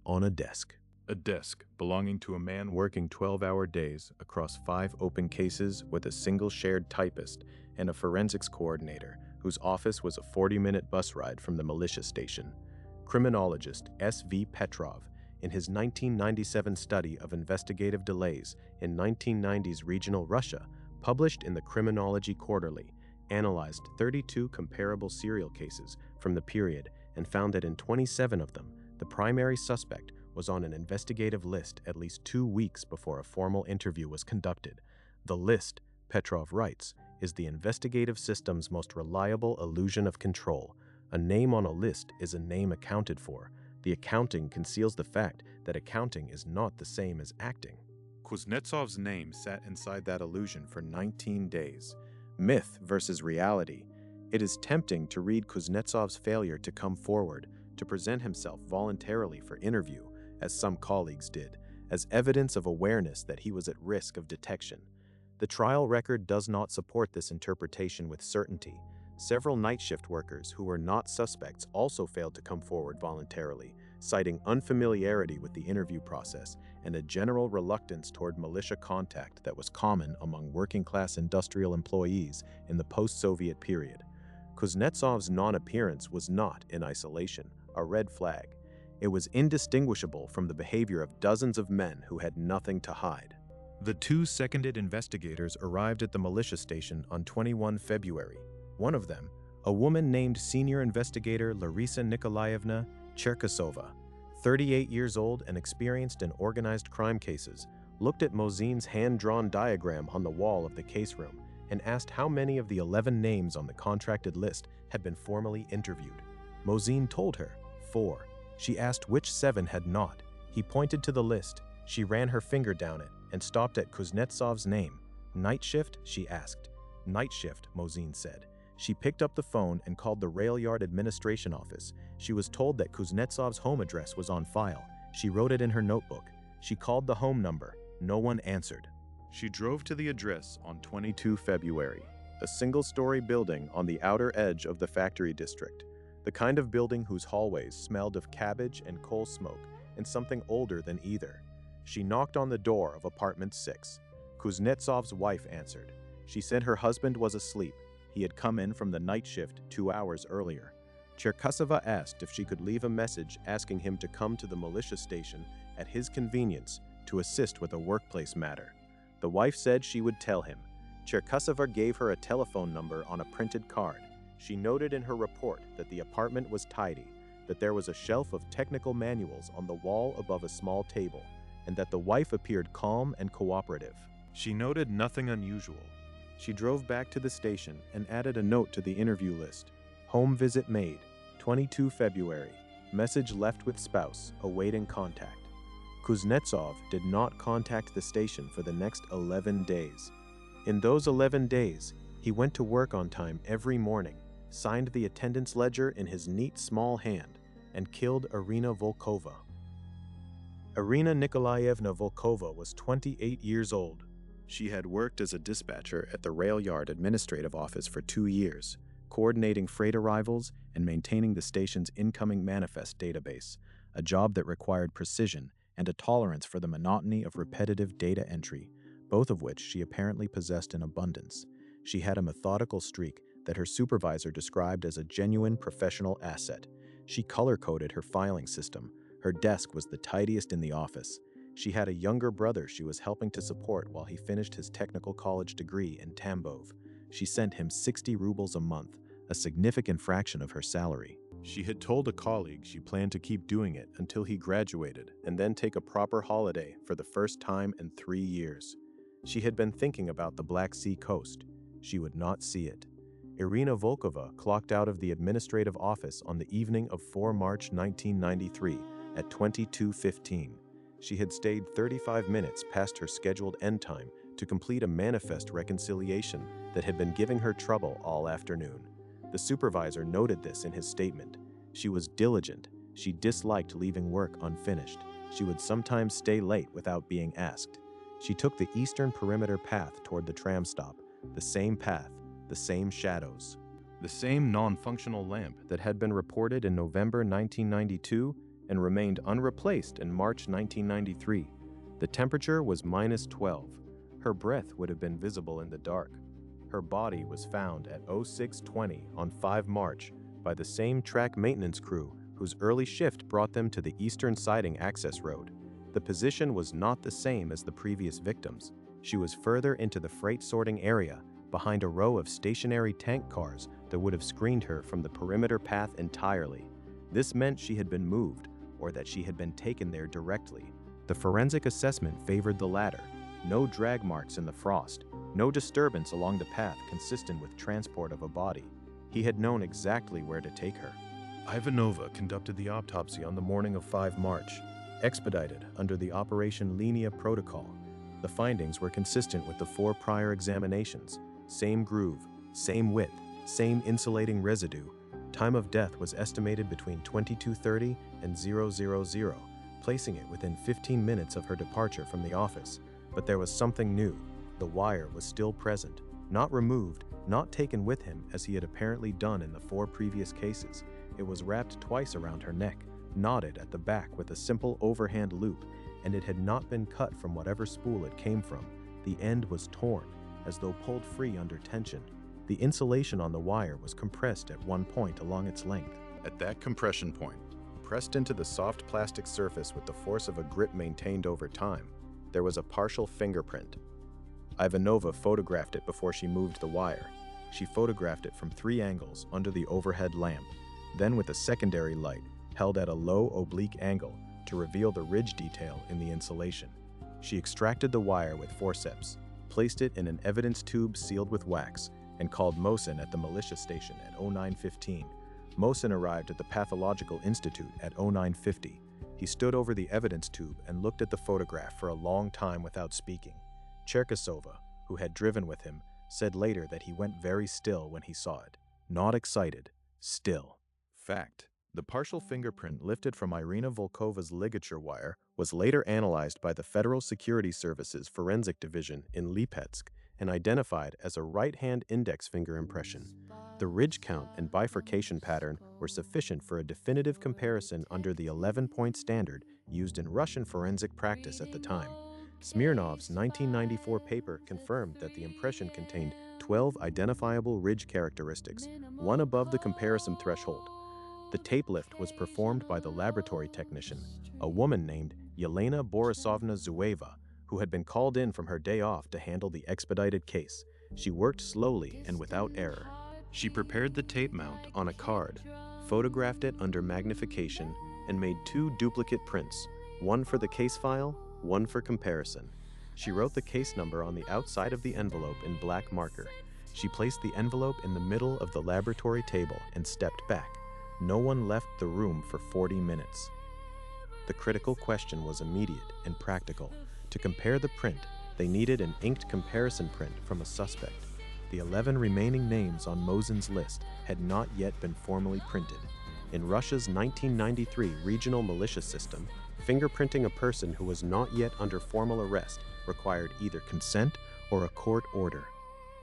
on a desk. A desk belonging to a man working 12-hour days across 5 open cases with a single shared typist and a forensics coordinator whose office was a 40-minute bus ride from the militia station. Criminologist S.V. Petrov, in his 1997 study of investigative delays in 1990s regional Russia, published in the Criminology Quarterly, analyzed 32 comparable serial cases from the period and found that in 27 of them, the primary suspect was on an investigative list at least 2 weeks before a formal interview was conducted. The list, Petrov writes, is the investigative system's most reliable illusion of control. A name on a list is a name accounted for. The accounting conceals the fact that accounting is not the same as acting. Kuznetsov's name sat inside that illusion for 19 days. Myth versus reality. It is tempting to read Kuznetsov's failure to come forward, to present himself voluntarily for interview, as some colleagues did, as evidence of awareness that he was at risk of detection. The trial record does not support this interpretation with certainty. Several night shift workers who were not suspects also failed to come forward voluntarily, citing unfamiliarity with the interview process and a general reluctance toward militia contact that was common among working-class industrial employees in the post-Soviet period. Kuznetsov's non-appearance was not, in isolation, a red flag. It was indistinguishable from the behavior of dozens of men who had nothing to hide. The 2 seconded investigators arrived at the militia station on 21 February. One of them, a woman named Senior Investigator Larisa Nikolaevna Cherkasova, 38 years old and experienced in organized crime cases, looked at Mosin's hand-drawn diagram on the wall of the case room and asked how many of the 11 names on the contracted list had been formally interviewed. Mosin told her, 4. She asked which 7 had not. He pointed to the list. She ran her finger down it and stopped at Kuznetsov's name. Night shift? She asked. Night shift, Mosin said. She picked up the phone and called the rail yard administration office. She was told that Kuznetsov's home address was on file. She wrote it in her notebook. She called the home number. No one answered. She drove to the address on 22 February. a single-story building on the outer edge of the factory district, the kind of building whose hallways smelled of cabbage and coal smoke and something older than either. She knocked on the door of apartment 6. Kuznetsov's wife answered. She said her husband was asleep. He had come in from the night shift 2 hours earlier. Cherkasova asked if she could leave a message asking him to come to the militia station at his convenience to assist with a workplace matter. The wife said she would tell him. Cherkasova gave her a telephone number on a printed card. She noted in her report that the apartment was tidy, that there was a shelf of technical manuals on the wall above a small table, and that the wife appeared calm and cooperative. She noted nothing unusual. She drove back to the station and added a note to the interview list. Home visit made, 22 February. Message left with spouse, awaiting contact. Kuznetsov did not contact the station for the next 11 days. In those 11 days, he went to work on time every morning, signed the attendance ledger in his neat small hand, and killed Irina Volkova. Irina Nikolaevna Volkova was 28 years old. She had worked as a dispatcher at the rail yard administrative office for 2 years, coordinating freight arrivals and maintaining the station's incoming manifest database, a job that required precision and a tolerance for the monotony of repetitive data entry, both of which she apparently possessed in abundance. She had a methodical streak that her supervisor described as a genuine professional asset. She color-coded her filing system. Her desk was the tidiest in the office. She had a younger brother she was helping to support while he finished his technical college degree in Tambov. She sent him 60 rubles a month, a significant fraction of her salary. She had told a colleague she planned to keep doing it until he graduated and then take a proper holiday for the first time in 3 years. She had been thinking about the Black Sea coast. She would not see it. Irina Volkova clocked out of the administrative office on the evening of 4 March 1993 at 22:15. She had stayed 35 minutes past her scheduled end time to complete a manifest reconciliation that had been giving her trouble all afternoon. The supervisor noted this in his statement. She was diligent. She disliked leaving work unfinished. She would sometimes stay late without being asked. She took the eastern perimeter path toward the tram stop, the same path, the same shadows, the same non-functional lamp that had been reported in November 1992 and remained unreplaced in March 1993. The temperature was -12. Her breath would have been visible in the dark. Her body was found at 06:20 on 5 March by the same track maintenance crew whose early shift brought them to the eastern siding access road. The position was not the same as the previous victims. She was further into the freight sorting area, behind a row of stationary tank cars that would have screened her from the perimeter path entirely. This meant she had been moved, or that she had been taken there directly. The forensic assessment favored the latter. No drag marks in the frost, no disturbance along the path consistent with transport of a body. He had known exactly where to take her. Ivanova conducted the autopsy on the morning of 5 March, expedited under the Operation Linia protocol. The findings were consistent with the 4 prior examinations. Same groove, same width, same insulating residue. Time of death was estimated between 22:30 and 000, placing it within 15 minutes of her departure from the office. But there was something new. The wire was still present, not removed, not taken with him as he had apparently done in the 4 previous cases. It was wrapped twice around her neck, knotted at the back with a simple overhand loop, and it had not been cut from whatever spool it came from. The end was torn, as though pulled free under tension. The insulation on the wire was compressed at one point along its length. At that compression point, pressed into the soft plastic surface with the force of a grip maintained over time, there was a partial fingerprint. Ivanova photographed it before she moved the wire. She photographed it from 3 angles under the overhead lamp, then with a secondary light held at a low oblique angle to reveal the ridge detail in the insulation. She extracted the wire with forceps, placed it in an evidence tube sealed with wax, and called Mosin at the militia station at 09:15. Mosin arrived at the Pathological Institute at 09:50. He stood over the evidence tube and looked at the photograph for a long time without speaking. Cherkasova, who had driven with him, said later that he went very still when he saw it. Not excited, still. Fact: the partial fingerprint lifted from Irina Volkova's ligature wire was later analyzed by the Federal Security Service's Forensic Division in Lipetsk and identified as a right-hand index finger impression. The ridge count and bifurcation pattern were sufficient for a definitive comparison under the 11-point standard used in Russian forensic practice at the time. Smirnov's 1994 paper confirmed that the impression contained 12 identifiable ridge characteristics, one above the comparison threshold. The tape lift was performed by the laboratory technician, a woman named Elena Borisovna Zueva, who had been called in from her day off to handle the expedited case. She worked slowly and without error. She prepared the tape mount on a card, photographed it under magnification, and made 2 duplicate prints, one for the case file, one for comparison. She wrote the case number on the outside of the envelope in black marker. She placed the envelope in the middle of the laboratory table and stepped back. No one left the room for 40 minutes. The critical question was immediate and practical. To compare the print, they needed an inked comparison print from a suspect. The 11 remaining names on Mosin's list had not yet been formally printed. In Russia's 1993 regional militia system, fingerprinting a person who was not yet under formal arrest required either consent or a court order.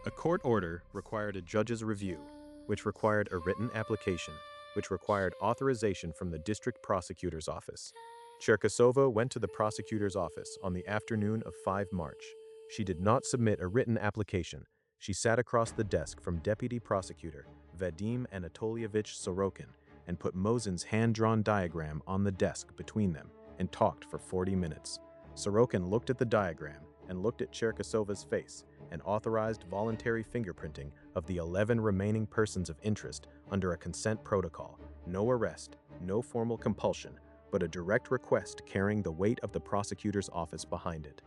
A court order required a judge's review, which required a written application, which required authorization from the district prosecutor's office. Cherkasova went to the prosecutor's office on the afternoon of 5 March. She did not submit a written application. She sat across the desk from Deputy Prosecutor Vadim Anatolievich Sorokin and put Mosin's hand-drawn diagram on the desk between them and talked for 40 minutes. Sorokin looked at the diagram and looked at Cherkasova's face and authorized voluntary fingerprinting of the 11 remaining persons of interest under a consent protocol. No arrest, no formal compulsion, but a direct request carrying the weight of the prosecutor's office behind it.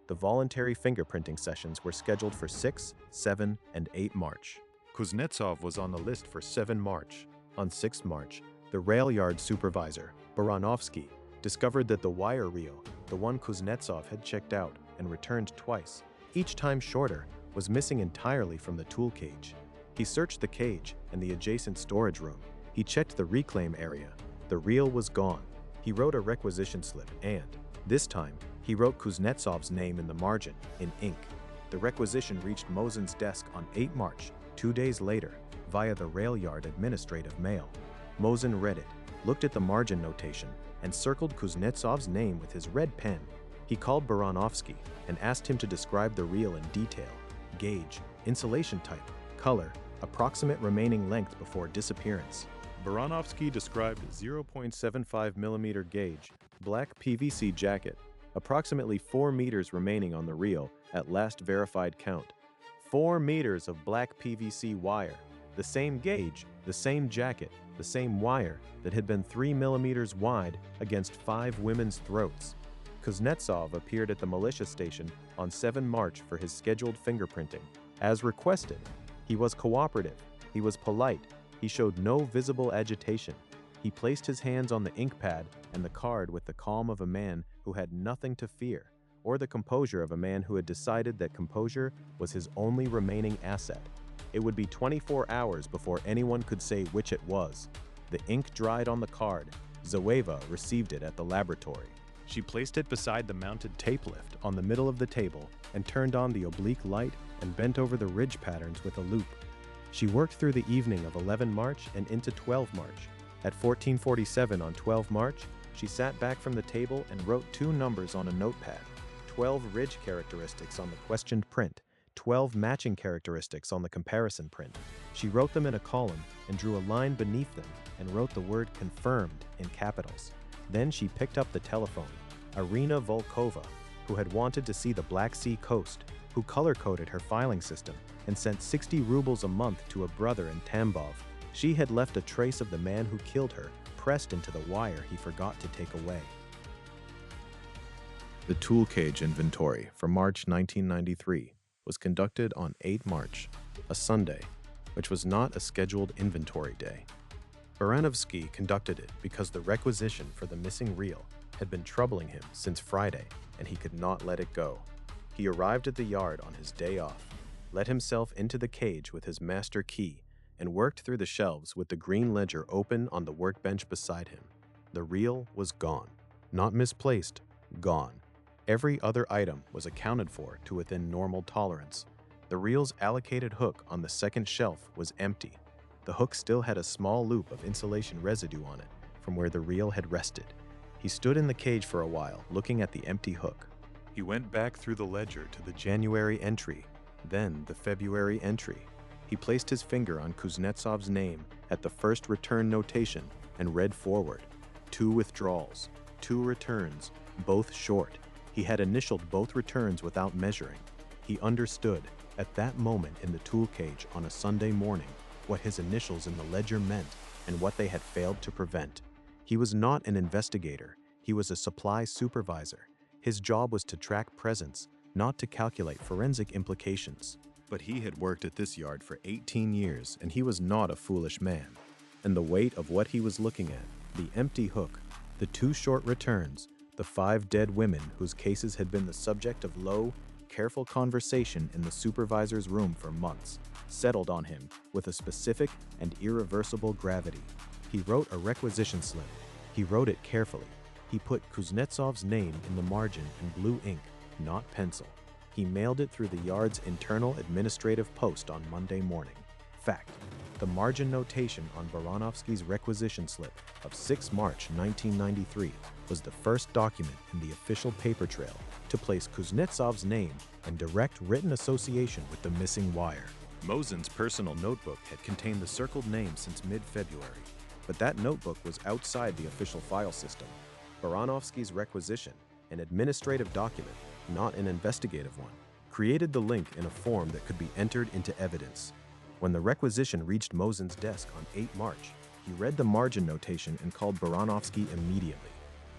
The voluntary fingerprinting sessions were scheduled for 6, 7, and 8 March. Kuznetsov was on the list for 7 March. On 6 March, the rail yard supervisor, Baranovsky, discovered that the wire reel, the one Kuznetsov had checked out and returned twice, each time shorter, was missing entirely from the tool cage. He searched the cage and the adjacent storage room. He checked the reclaim area. The reel was gone. He wrote a requisition slip and, this time, he wrote Kuznetsov's name in the margin, in ink. The requisition reached Mosin's desk on 8 March, 2 days later, via the rail yard administrative mail. Mosin read it, looked at the margin notation, and circled Kuznetsov's name with his red pen. He called Baranovsky and asked him to describe the reel in detail: gauge, insulation type, color, approximate remaining length before disappearance. Baranovsky described 0.75mm gauge, black PVC jacket, approximately 4 meters remaining on the reel at last verified count. 4 meters of black PVC wire, the same gauge, the same jacket, the same wire that had been 3 millimeters wide against 5 women's throats. Kuznetsov appeared at the militia station on 7 March for his scheduled fingerprinting. As requested, he was cooperative, he was polite, he showed no visible agitation. He placed his hands on the ink pad and the card with the calm of a man who had nothing to fear, or the composure of a man who had decided that composure was his only remaining asset. It would be 24 hours before anyone could say which it was. The ink dried on the card. Zueva received it at the laboratory. She placed it beside the mounted tape lift on the middle of the table and turned on the oblique light and bent over the ridge patterns with a loupe. She worked through the evening of 11 March and into 12 March. At 14:47 on 12 March, she sat back from the table and wrote 2 numbers on a notepad, 12 ridge characteristics on the questioned print, 12 matching characteristics on the comparison print. She wrote them in a column and drew a line beneath them and wrote the word confirmed in capitals. Then she picked up the telephone. Irina Volkova, who had wanted to see the Black Sea coast, who color-coded her filing system and sent 60 rubles a month to a brother in Tambov. She had left a trace of the man who killed her pressed into the wire he forgot to take away. The tool cage inventory for March 1993 was conducted on 8 March, a Sunday, which was not a scheduled inventory day. Baranovsky conducted it because the requisition for the missing reel had been troubling him since Friday, and he could not let it go. He arrived at the yard on his day off, let himself into the cage with his master key, and worked through the shelves with the green ledger open on the workbench beside him. The reel was gone. Not misplaced, gone. Every other item was accounted for to within normal tolerance. The reel's allocated hook on the second shelf was empty. The hook still had a small loop of insulation residue on it from where the reel had rested. He stood in the cage for a while, looking at the empty hook. He went back through the ledger to the January entry, then the February entry. He placed his finger on Kuznetsov's name at the first return notation and read forward. 2 withdrawals, 2 returns, both short. He had initialed both returns without measuring. He understood, at that moment in the tool cage on a Sunday morning, what his initials in the ledger meant and what they had failed to prevent. He was not an investigator. He was a supply supervisor. His job was to track presence, not to calculate forensic implications. But he had worked at this yard for 18 years, and he was not a foolish man. And the weight of what he was looking at, the empty hook, the 2 short returns, the 5 dead women whose cases had been the subject of low, careful conversation in the supervisor's room for months, settled on him with a specific and irreversible gravity. He wrote a requisition slip. He wrote it carefully. He put Kuznetsov's name in the margin in blue ink, not pencil. He mailed it through the yard's internal administrative post on Monday morning. Fact: the margin notation on Voronovsky's requisition slip of 6 March 1993 was the first document in the official paper trail to place Kuznetsov's name in direct written association with the missing wire. Mosin's personal notebook had contained the circled name since mid-February, but that notebook was outside the official file system. Voronovsky's requisition, an administrative document, not an investigative one, created the link in a form that could be entered into evidence. When the requisition reached Mosin's desk on 8 March, he read the margin notation and called Voronovsky immediately.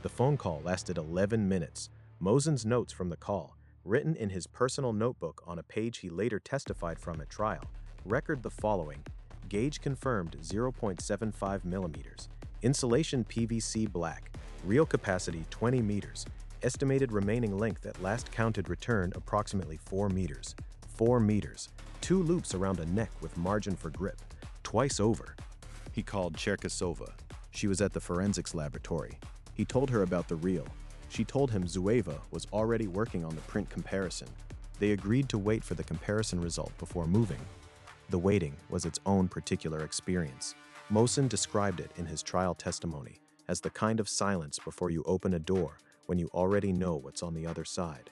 The phone call lasted 11 minutes. Mosin's notes from the call, written in his personal notebook on a page he later testified from at trial, record the following: gauge confirmed 0.75 millimeters, insulation PVC black, reel capacity 20 meters, estimated remaining length at last counted return approximately 4 meters. 4 meters. 2 loops around a neck with margin for grip. Twice over. He called Cherkasova. She was at the forensics laboratory. He told her about the reel. She told him Zueva was already working on the print comparison. They agreed to wait for the comparison result before moving. The waiting was its own particular experience. Mosin described it in his trial testimony as the kind of silence before you open a door when you already know what's on the other side.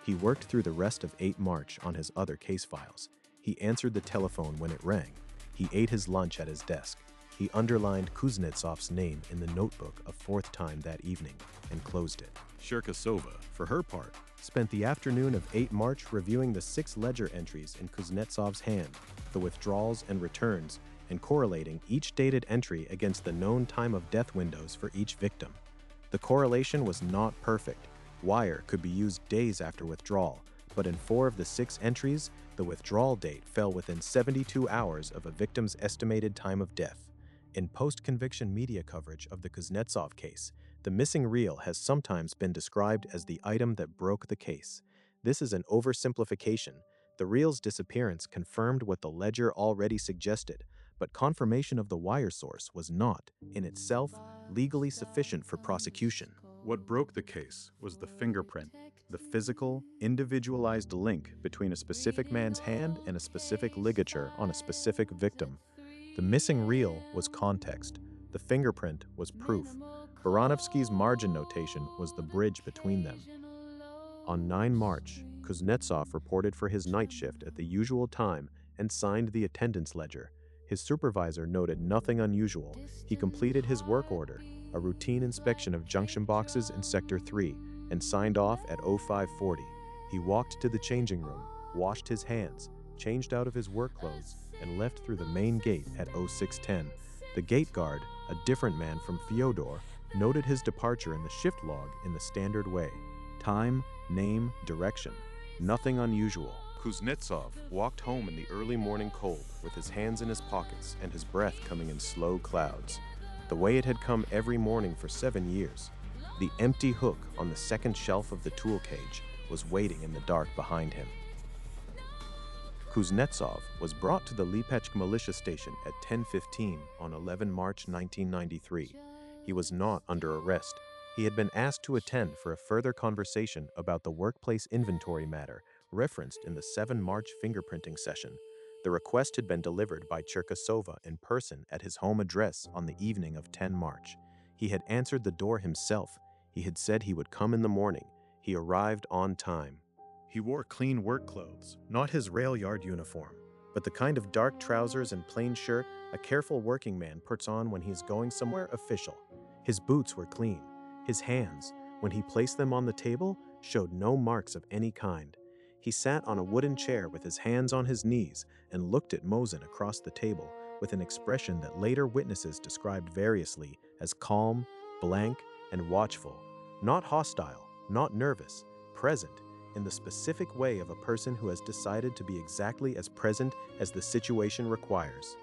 He worked through the rest of 8 March on his other case files. He answered the telephone when it rang. He ate his lunch at his desk. He underlined Kuznetsov's name in the notebook a 4th time that evening and closed it. Cherkasova, for her part, spent the afternoon of 8 March reviewing the 6 ledger entries in Kuznetsov's hand, the withdrawals and returns, and correlating each dated entry against the known time of death windows for each victim. The correlation was not perfect. Wire could be used days after withdrawal, but in 4 of the 6 entries, the withdrawal date fell within 72 hours of a victim's estimated time of death. In post-conviction media coverage of the Kuznetsov case, the missing reel has sometimes been described as the item that broke the case. This is an oversimplification. The reel's disappearance confirmed what the ledger already suggested, but confirmation of the wire source was not, in itself, legally sufficient for prosecution. What broke the case was the fingerprint, the physical, individualized link between a specific man's hand and a specific ligature on a specific victim. The missing reel was context. The fingerprint was proof. Voronovsky's margin notation was the bridge between them. On 9 March, Kuznetsov reported for his night shift at the usual time and signed the attendance ledger. His supervisor noted nothing unusual. He completed his work order, a routine inspection of junction boxes in Sector 3, and signed off at 0540. He walked to the changing room, washed his hands, changed out of his work clothes, and left through the main gate at 0610. The gate guard, a different man from Fyodor, noted his departure in the shift log in the standard way. Time, name, direction. Nothing unusual. Kuznetsov walked home in the early morning cold with his hands in his pockets and his breath coming in slow clouds. The way it had come every morning for 7 years. The empty hook on the second shelf of the tool cage was waiting in the dark behind him. Kuznetsov was brought to the Lipetsk militia station at 10:15 on 11 March 1993. He was not under arrest. He had been asked to attend for a further conversation about the workplace inventory matter referenced in the 7 March fingerprinting session. The request had been delivered by Cherkasova in person at his home address on the evening of 10 March. He had answered the door himself. He had said he would come in the morning. He arrived on time. He wore clean work clothes, not his rail yard uniform, but the kind of dark trousers and plain shirt a careful working man puts on when he is going somewhere official. His boots were clean. His hands, when he placed them on the table, showed no marks of any kind. He sat on a wooden chair with his hands on his knees and looked at Mosin across the table with an expression that later witnesses described variously as calm, blank, and watchful. Not hostile, not nervous, present, in the specific way of a person who has decided to be exactly as present as the situation requires.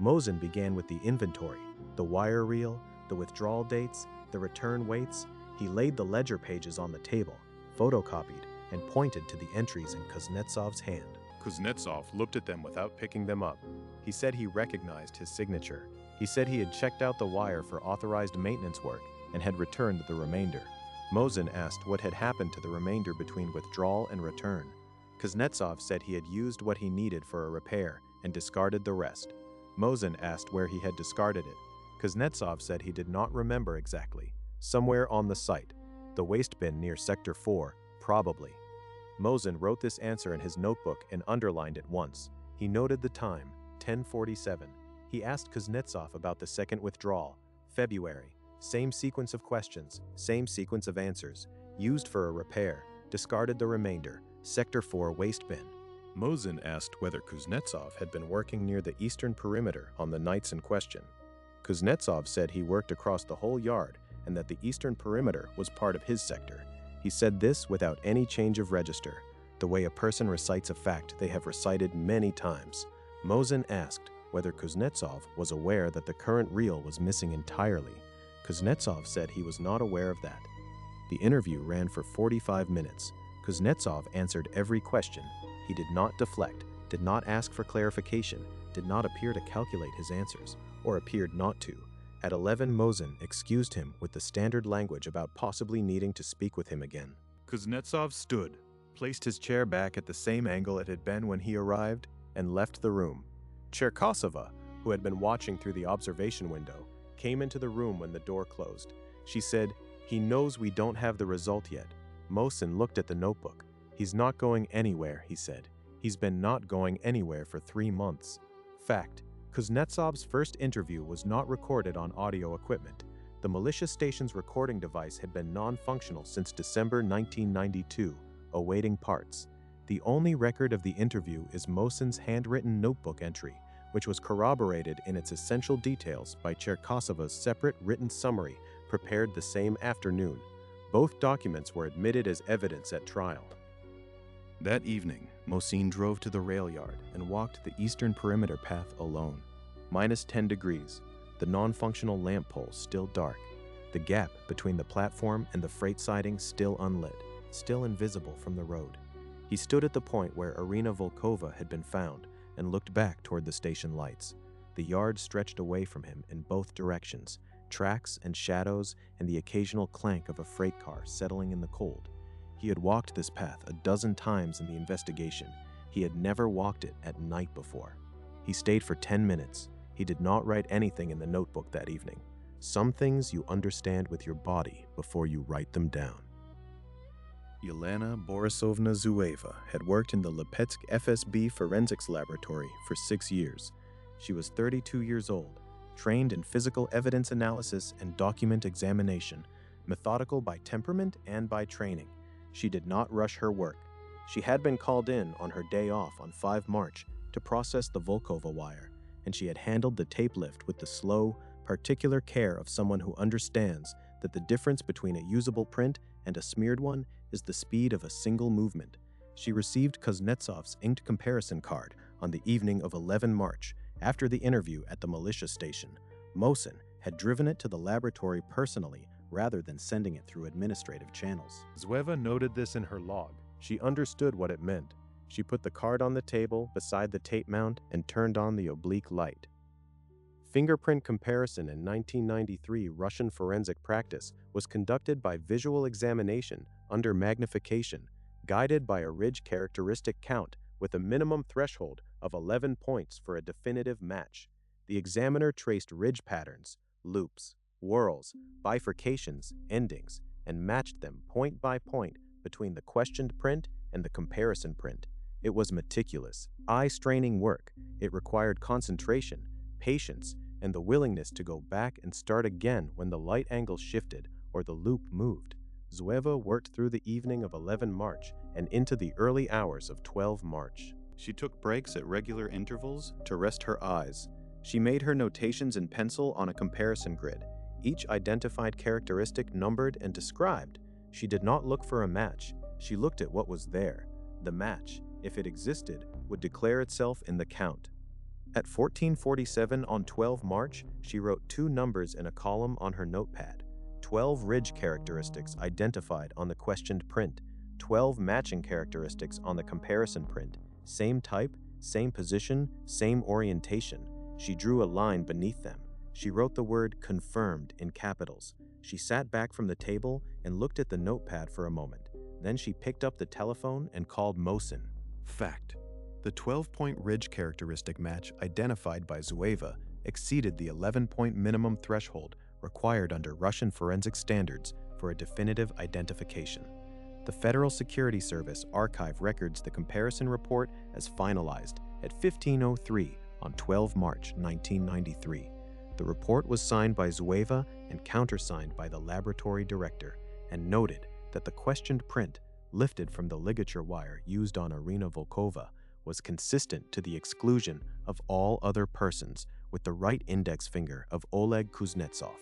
Mosin began with the inventory, the wire reel, the withdrawal dates, the return weights. He laid the ledger pages on the table, photocopied, and pointed to the entries in Kuznetsov's hand. Kuznetsov looked at them without picking them up. He said he recognized his signature. He said he had checked out the wire for authorized maintenance work and had returned the remainder. Mosin asked what had happened to the remainder between withdrawal and return. Kuznetsov said he had used what he needed for a repair and discarded the rest. Mosin asked where he had discarded it. Kuznetsov said he did not remember exactly. Somewhere on the site. The waste bin near Sector 4, probably. Mosin wrote this answer in his notebook and underlined it once. He noted the time, 10:47. He asked Kuznetsov about the second withdrawal, February. Same sequence of questions, same sequence of answers. Used for a repair, discarded the remainder, Sector 4 waste bin. Mosin asked whether Kuznetsov had been working near the eastern perimeter on the nights in question. Kuznetsov said he worked across the whole yard and that the eastern perimeter was part of his sector. He said this without any change of register, the way a person recites a fact they have recited many times. Mosin asked whether Kuznetsov was aware that the current reel was missing entirely. Kuznetsov said he was not aware of that. The interview ran for 45 minutes. Kuznetsov answered every question. He did not deflect, did not ask for clarification, did not appear to calculate his answers, or appeared not to. At 11, Mosin excused him with the standard language about possibly needing to speak with him again. Kuznetsov stood, placed his chair back at the same angle it had been when he arrived, and left the room. Cherkasova, who had been watching through the observation window, came into the room when the door closed. She said, "He knows we don't have the result yet." Mosin looked at the notebook. "He's not going anywhere," he said. "He's been not going anywhere for 3 months." Fact: Kuznetsov's first interview was not recorded on audio equipment. The militia station's recording device had been non-functional since December 1992, awaiting parts. The only record of the interview is Mosin's handwritten notebook entry, which was corroborated in its essential details by Cherkasova's separate written summary prepared the same afternoon. Both documents were admitted as evidence at trial. That evening, Mosin drove to the rail yard and walked the eastern perimeter path alone. -10 degrees, the non-functional lamp pole still dark, the gap between the platform and the freight siding still unlit, still invisible from the road. He stood at the point where Irina Volkova had been found and looked back toward the station lights. The yard stretched away from him in both directions, tracks and shadows and the occasional clank of a freight car settling in the cold. He had walked this path a dozen times in the investigation. He had never walked it at night before. He stayed for 10 minutes. He did not write anything in the notebook that evening. Some things you understand with your body before you write them down. Elena Borisovna Zueva had worked in the Lipetsk FSB forensics laboratory for 6 years. She was 32 years old, trained in physical evidence analysis and document examination, methodical by temperament and by training. She did not rush her work. She had been called in on her day off on 5 March to process the Volkova wire, and she had handled the tape lift with the slow, particular care of someone who understands that the difference between a usable print and a smeared one is the speed of a single movement. She received Kuznetsov's inked comparison card on the evening of 11 March, after the interview at the militia station. Mosin had driven it to the laboratory personally rather than sending it through administrative channels. Zueva noted this in her log. She understood what it meant. She put the card on the table beside the tape mount and turned on the oblique light. Fingerprint comparison in 1993 Russian forensic practice was conducted by visual examination under magnification. guided by a ridge characteristic count with a minimum threshold of 11 points for a definitive match. The examiner traced ridge patterns, loops, whorls, bifurcations, endings, and matched them point by point between the questioned print and the comparison print. It was meticulous, eye-straining work. It required concentration, patience, and the willingness to go back and start again when the light angle shifted or the loop moved. Zueva worked through the evening of 11 March and into the early hours of 12 March. She took breaks at regular intervals to rest her eyes. She made her notations in pencil on a comparison grid, each identified characteristic numbered and described. She did not look for a match. She looked at what was there. The match, if it existed, would declare itself in the count. At 14:47 on 12 March, she wrote 2 numbers in a column on her notepad. 12 ridge characteristics identified on the questioned print, 12 matching characteristics on the comparison print, same type, same position, same orientation. She drew a line beneath them. She wrote the word confirmed in capitals. She sat back from the table and looked at the notepad for a moment. Then she picked up the telephone and called Mosin. Fact: the 12-point ridge characteristic match identified by Zueva exceeded the 11-point minimum threshold required under Russian forensic standards for a definitive identification. The Federal Security Service archive records the comparison report as finalized at 15:03 on 12 March 1993. The report was signed by Zueva and countersigned by the laboratory director, and noted that the questioned print, lifted from the ligature wire used on Irina Volkova, was consistent to the exclusion of all other persons with the right index finger of Oleg Kuznetsov.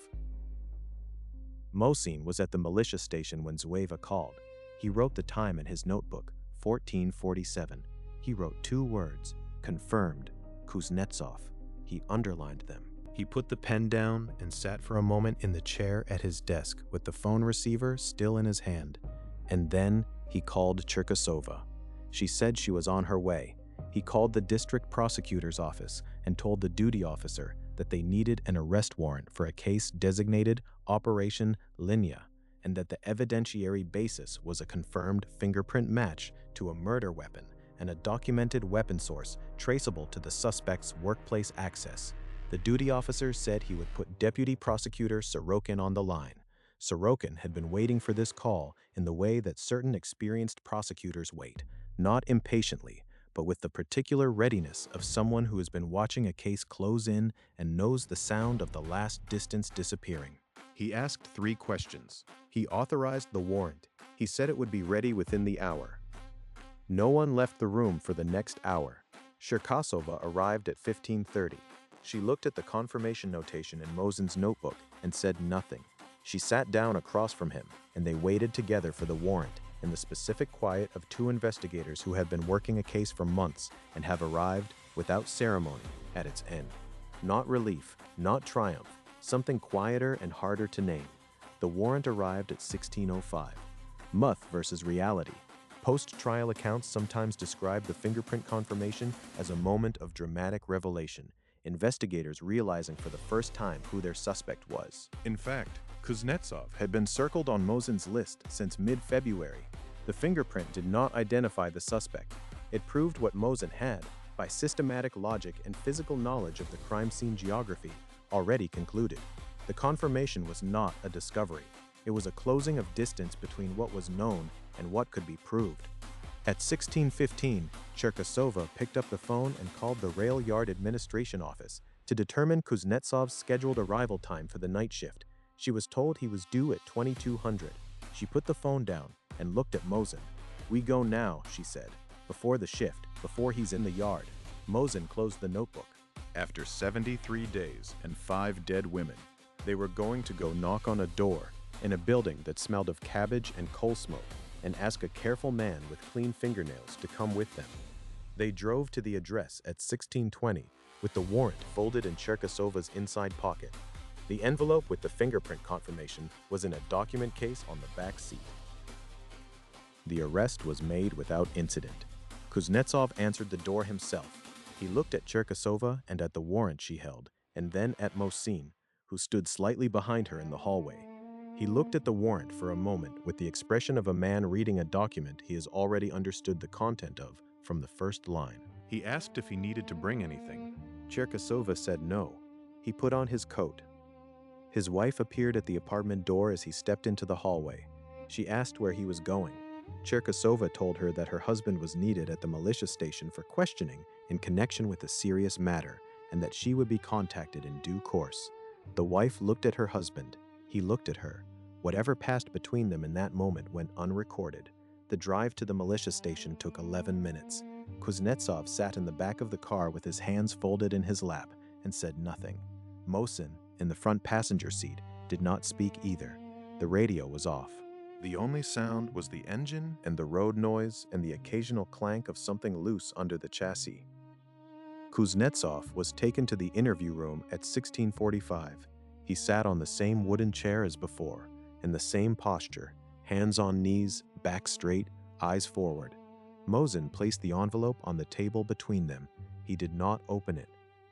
Mosin was at the militia station when Zueva called. He wrote the time in his notebook, 14:47. He wrote 2 words, confirmed, Kuznetsov. He underlined them. He put the pen down and sat for a moment in the chair at his desk with the phone receiver still in his hand. And then he called Cherkasova. She said she was on her way. He called the district prosecutor's office and told the duty officer that they needed an arrest warrant for a case designated Operation Linya, and that the evidentiary basis was a confirmed fingerprint match to a murder weapon and a documented weapon source traceable to the suspect's workplace access. The duty officer said he would put Deputy Prosecutor Sorokin on the line. Sorokin had been waiting for this call in the way that certain experienced prosecutors wait, not impatiently, but with the particular readiness of someone who has been watching a case close in and knows the sound of the last distance disappearing. He asked 3 questions. He authorized the warrant. He said it would be ready within the hour. No one left the room for the next hour. Cherkasova arrived at 15:30. She looked at the confirmation notation in Mosin's notebook and said nothing. She sat down across from him, and they waited together for the warrant in the specific quiet of 2 investigators who have been working a case for months and have arrived, without ceremony, at its end. Not relief, not triumph, something quieter and harder to name. The warrant arrived at 16:05. Myth versus reality. Post-trial accounts sometimes describe the fingerprint confirmation as a moment of dramatic revelation, investigators realizing for the first time who their suspect was. In fact, Kuznetsov had been circled on Mosin's list since mid-February. The fingerprint did not identify the suspect. It proved what Mosin had, by systematic logic and physical knowledge of the crime scene geography, already concluded. The confirmation was not a discovery. It was a closing of distance between what was known and what could be proved. At 16:15, Cherkasova picked up the phone and called the rail yard administration office to determine Kuznetsov's scheduled arrival time for the night shift. She was told he was due at 2200. She put the phone down and looked at Mosin. "We go now," she said, "before the shift, before he's in the yard." Mosin closed the notebook. After 73 days and 5 dead women, they were going to go knock on a door in a building that smelled of cabbage and coal smoke and ask a careful man with clean fingernails to come with them. They drove to the address at 1620 with the warrant folded in Cherkasova's inside pocket. The envelope with the fingerprint confirmation was in a document case on the back seat. The arrest was made without incident. Kuznetsov answered the door himself. He looked at Cherkasova and at the warrant she held, and then at Mosin, who stood slightly behind her in the hallway. He looked at the warrant for a moment with the expression of a man reading a document he has already understood the content of from the first line. He asked if he needed to bring anything. Cherkasova said no. He put on his coat. His wife appeared at the apartment door as he stepped into the hallway. She asked where he was going. Cherkasova told her that her husband was needed at the militia station for questioning in connection with a serious matter, and that she would be contacted in due course. The wife looked at her husband. He looked at her. Whatever passed between them in that moment went unrecorded. The drive to the militia station took 11 minutes. Kuznetsov sat in the back of the car with his hands folded in his lap and said nothing. Mosin, in the front passenger seat, did not speak either. The radio was off. The only sound was the engine and the road noise and the occasional clank of something loose under the chassis. Kuznetsov was taken to the interview room at 16:45. He sat on the same wooden chair as before, in the same posture, hands on knees, back straight, eyes forward. Mosin placed the envelope on the table between them. He did not open it.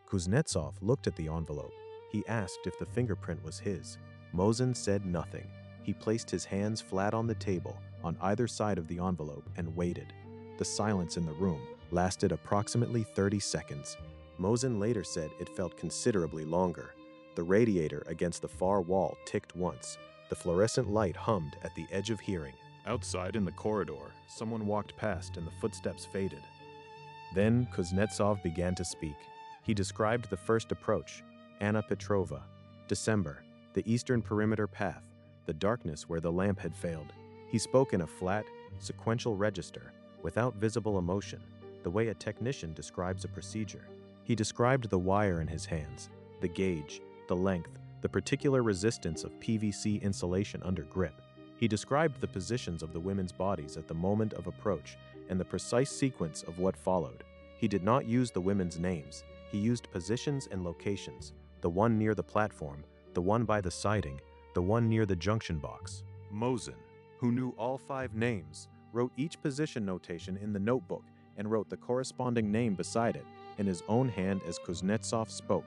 Kuznetsov looked at the envelope. He asked if the fingerprint was his. Mosin said nothing. He placed his hands flat on the table, on either side of the envelope, and waited. The silence in the room lasted approximately 30 seconds. Mosin later said it felt considerably longer. The radiator against the far wall ticked once. The fluorescent light hummed at the edge of hearing. Outside in the corridor, someone walked past and the footsteps faded. Then Kuznetsov began to speak. He described the first approach, Anna Petrova, December, the eastern perimeter path, the darkness where the lamp had failed. He spoke in a flat, sequential register, without visible emotion, the way a technician describes a procedure. He described the wire in his hands, the gauge, the length, the particular resistance of PVC insulation under grip. He described the positions of the women's bodies at the moment of approach and the precise sequence of what followed. He did not use the women's names. He used positions and locations, the one near the platform, the one by the siding, the one near the junction box. Mosin, who knew all 5 names, wrote each position notation in the notebook and wrote the corresponding name beside it in his own hand as Kuznetsov spoke.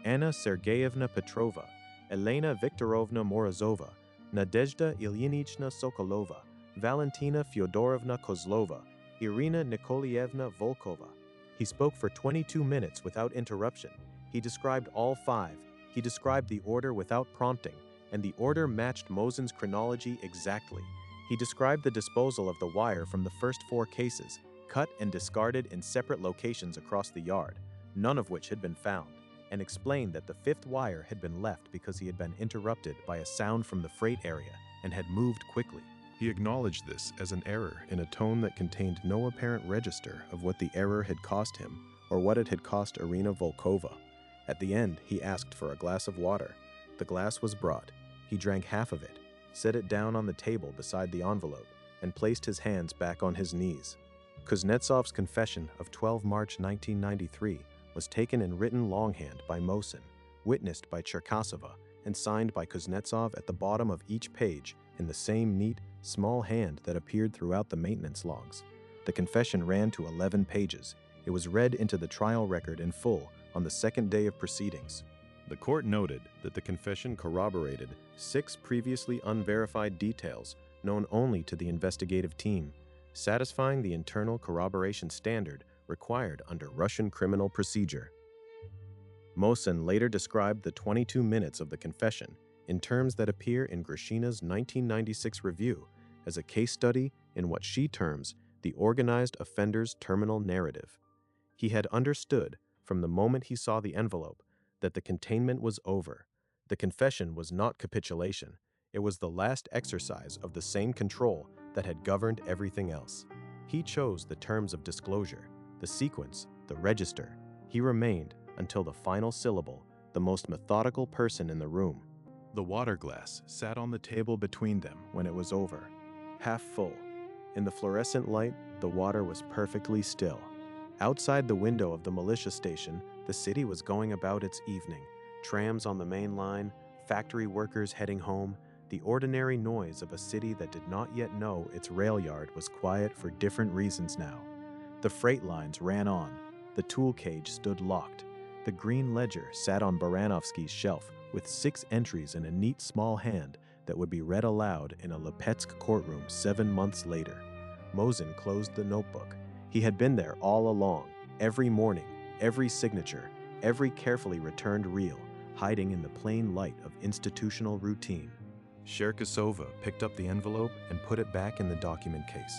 Anna Sergeyevna Petrova, Elena Viktorovna Morozova, Nadezhda Ilyinichna Sokolova, Valentina Fyodorovna Kozlova, Irina Nikolaevna Volkova. He spoke for 22 minutes without interruption. He described all 5. He described the order without prompting, and the order matched Mosin's chronology exactly. He described the disposal of the wire from the first 4 cases, cut and discarded in separate locations across the yard, none of which had been found, and explained that the 5th wire had been left because he had been interrupted by a sound from the freight area and had moved quickly. He acknowledged this as an error in a tone that contained no apparent register of what the error had cost him or what it had cost Irina Volkova. At the end, he asked for a glass of water. The glass was brought. He drank half of it, set it down on the table beside the envelope, and placed his hands back on his knees. Kuznetsov's confession of 12 March 1993 was taken in written longhand by Mosin, witnessed by Cherkasova, and signed by Kuznetsov at the bottom of each page in the same neat, small hand that appeared throughout the maintenance logs. The confession ran to 11 pages. It was read into the trial record in full on the second day of proceedings. The court noted that the confession corroborated 6 previously unverified details known only to the investigative team, satisfying the internal corroboration standard required under Russian criminal procedure. Mosin later described the 22 minutes of the confession in terms that appear in Grishina's 1996 review as a case study in what she terms the organized offender's terminal narrative. He had understood from the moment he saw the envelope that the containment was over. The confession was not capitulation. It was the last exercise of the same control that had governed everything else. He chose the terms of disclosure, the sequence, the register. He remained, until the final syllable, the most methodical person in the room. The water glass sat on the table between them when it was over, half full. In the fluorescent light, the water was perfectly still. Outside the window of the militia station, the city was going about its evening. Trams on the main line, factory workers heading home, the ordinary noise of a city that did not yet know its rail yard was quiet for different reasons now. The freight lines ran on. The tool cage stood locked. The green ledger sat on Baranovsky's shelf with 6 entries in a neat small hand that would be read aloud in a Lipetsk courtroom 7 months later. Mosin closed the notebook. He had been there all along, every morning, every signature, every carefully returned reel, hiding in the plain light of institutional routine. Cherkasova picked up the envelope and put it back in the document case.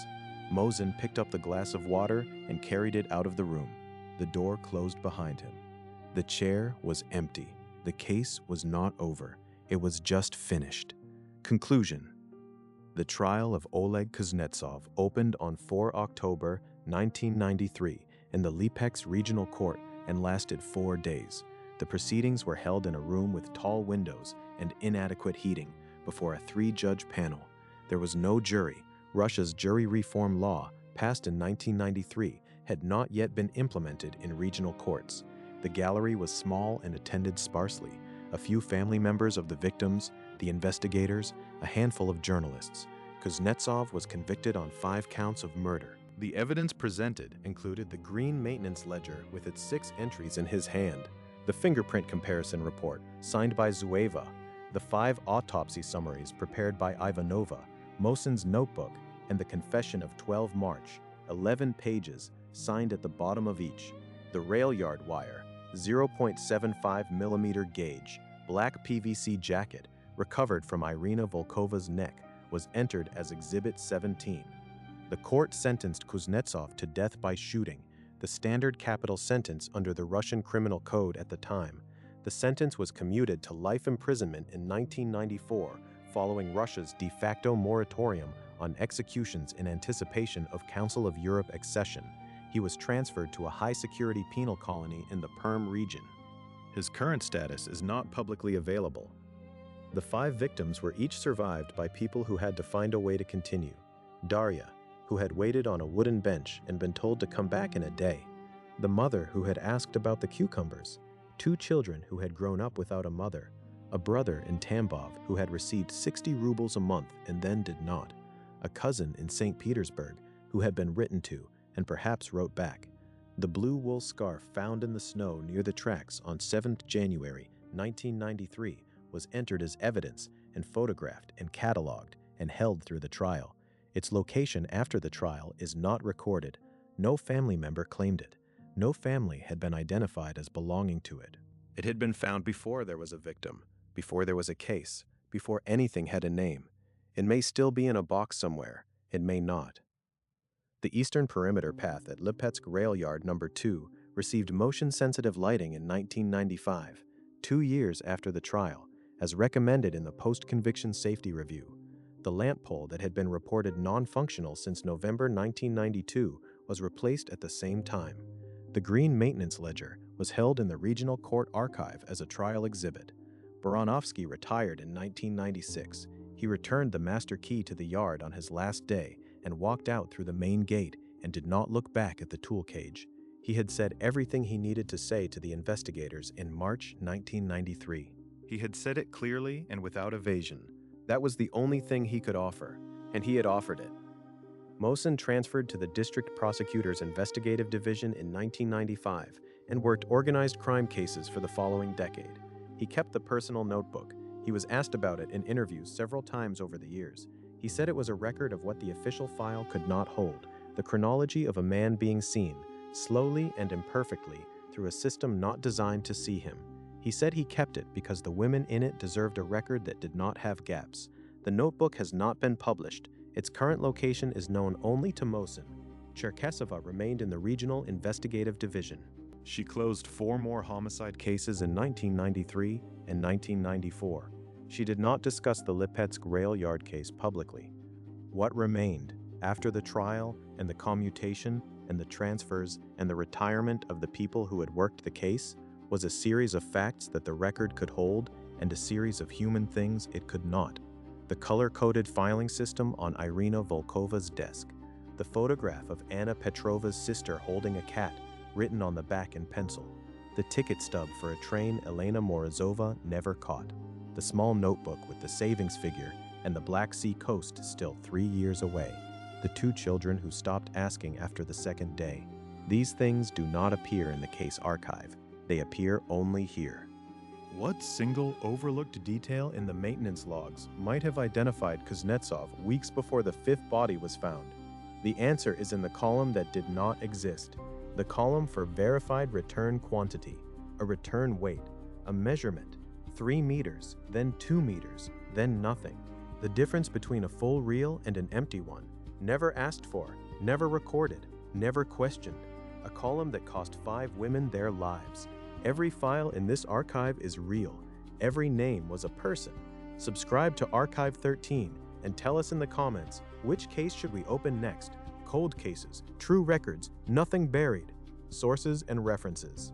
Mosin picked up the glass of water and carried it out of the room. The door closed behind him. The chair was empty. The case was not over. It was just finished. Conclusion. The trial of Oleg Kuznetsov opened on 4 October 1993 in the Lipetsk Regional Court and lasted 4 days. The proceedings were held in a room with tall windows and inadequate heating before a 3-judge panel. There was no jury. Russia's jury reform law, passed in 1993, had not yet been implemented in regional courts. The gallery was small and attended sparsely. A few family members of the victims, the investigators, a handful of journalists. Kuznetsov was convicted on 5 counts of murder. The evidence presented included the green maintenance ledger with its 6 entries in his hand, the fingerprint comparison report signed by Zueva, the 5 autopsy summaries prepared by Ivanova, Mosin's notebook, and the confession of 12 March, 11 pages, signed at the bottom of each. The rail yard wire, 0.75 millimeter gauge, black PVC jacket, recovered from Irina Volkova's neck, was entered as Exhibit 17. The court sentenced Kuznetsov to death by shooting, the standard capital sentence under the Russian Criminal Code at the time. The sentence was commuted to life imprisonment in 1994, following Russia's de facto moratorium on executions in anticipation of Council of Europe accession. He was transferred to a high-security penal colony in the Perm region. His current status is not publicly available. The 5 victims were each survived by people who had to find a way to continue. Daria, who had waited on a wooden bench and been told to come back in a day. The mother who had asked about the cucumbers. 2 children who had grown up without a mother. A brother in Tambov who had received 60 rubles a month and then did not. A cousin in St. Petersburg who had been written to and perhaps wrote back. The blue wool scarf found in the snow near the tracks on 7th January 1993 was entered as evidence and photographed and cataloged and held through the trial. Its location after the trial is not recorded. No family member claimed it. No family had been identified as belonging to it. It had been found before there was a victim, before there was a case, before anything had a name. It may still be in a box somewhere. It may not. The eastern perimeter path at Lipetsk Rail Yard No. 2 received motion-sensitive lighting in 1995, 2 years after the trial, as recommended in the post-conviction safety review. The lamp pole that had been reported non-functional since November 1992 was replaced at the same time. The green maintenance ledger was held in the regional court archive as a trial exhibit. Baranovsky retired in 1996. He returned the master key to the yard on his last day and walked out through the main gate and did not look back at the tool cage. He had said everything he needed to say to the investigators in March 1993. He had said it clearly and without evasion. That was the only thing he could offer, and he had offered it. Mosin transferred to the District Prosecutor's Investigative Division in 1995 and worked organized crime cases for the following decade. He kept the personal notebook. He was asked about it in interviews several times over the years. He said it was a record of what the official file could not hold, the chronology of a man being seen, slowly and imperfectly, through a system not designed to see him. He said he kept it because the women in it deserved a record that did not have gaps. The notebook has not been published. Its current location is known only to Mosin. Cherkasova remained in the Regional Investigative Division. She closed 4 more homicide cases in 1993 and 1994. She did not discuss the Lipetsk rail yard case publicly. What remained after the trial and the commutation and the transfers and the retirement of the people who had worked the case was a series of facts that the record could hold and a series of human things it could not. The color-coded filing system on Irina Volkova's desk, the photograph of Anna Petrova's sister holding a cat written on the back in pencil, the ticket stub for a train Elena Morozova never caught, the small notebook with the savings figure and the Black Sea coast still 3 years away, the 2 children who stopped asking after the second day. These things do not appear in the case archive. They appear only here. What single overlooked detail in the maintenance logs might have identified Kuznetsov weeks before the fifth body was found? The answer is in the column that did not exist, the column for verified return quantity, a return weight, a measurement, 3 meters, then 2 meters, then nothing. The difference between a full reel and an empty one, never asked for, never recorded, never questioned. A column that cost 5 women their lives. Every file in this archive is real. Every name was a person. Subscribe to Archive 13 and tell us in the comments, which case should we open next? Cold cases, true records, nothing buried. Sources and references.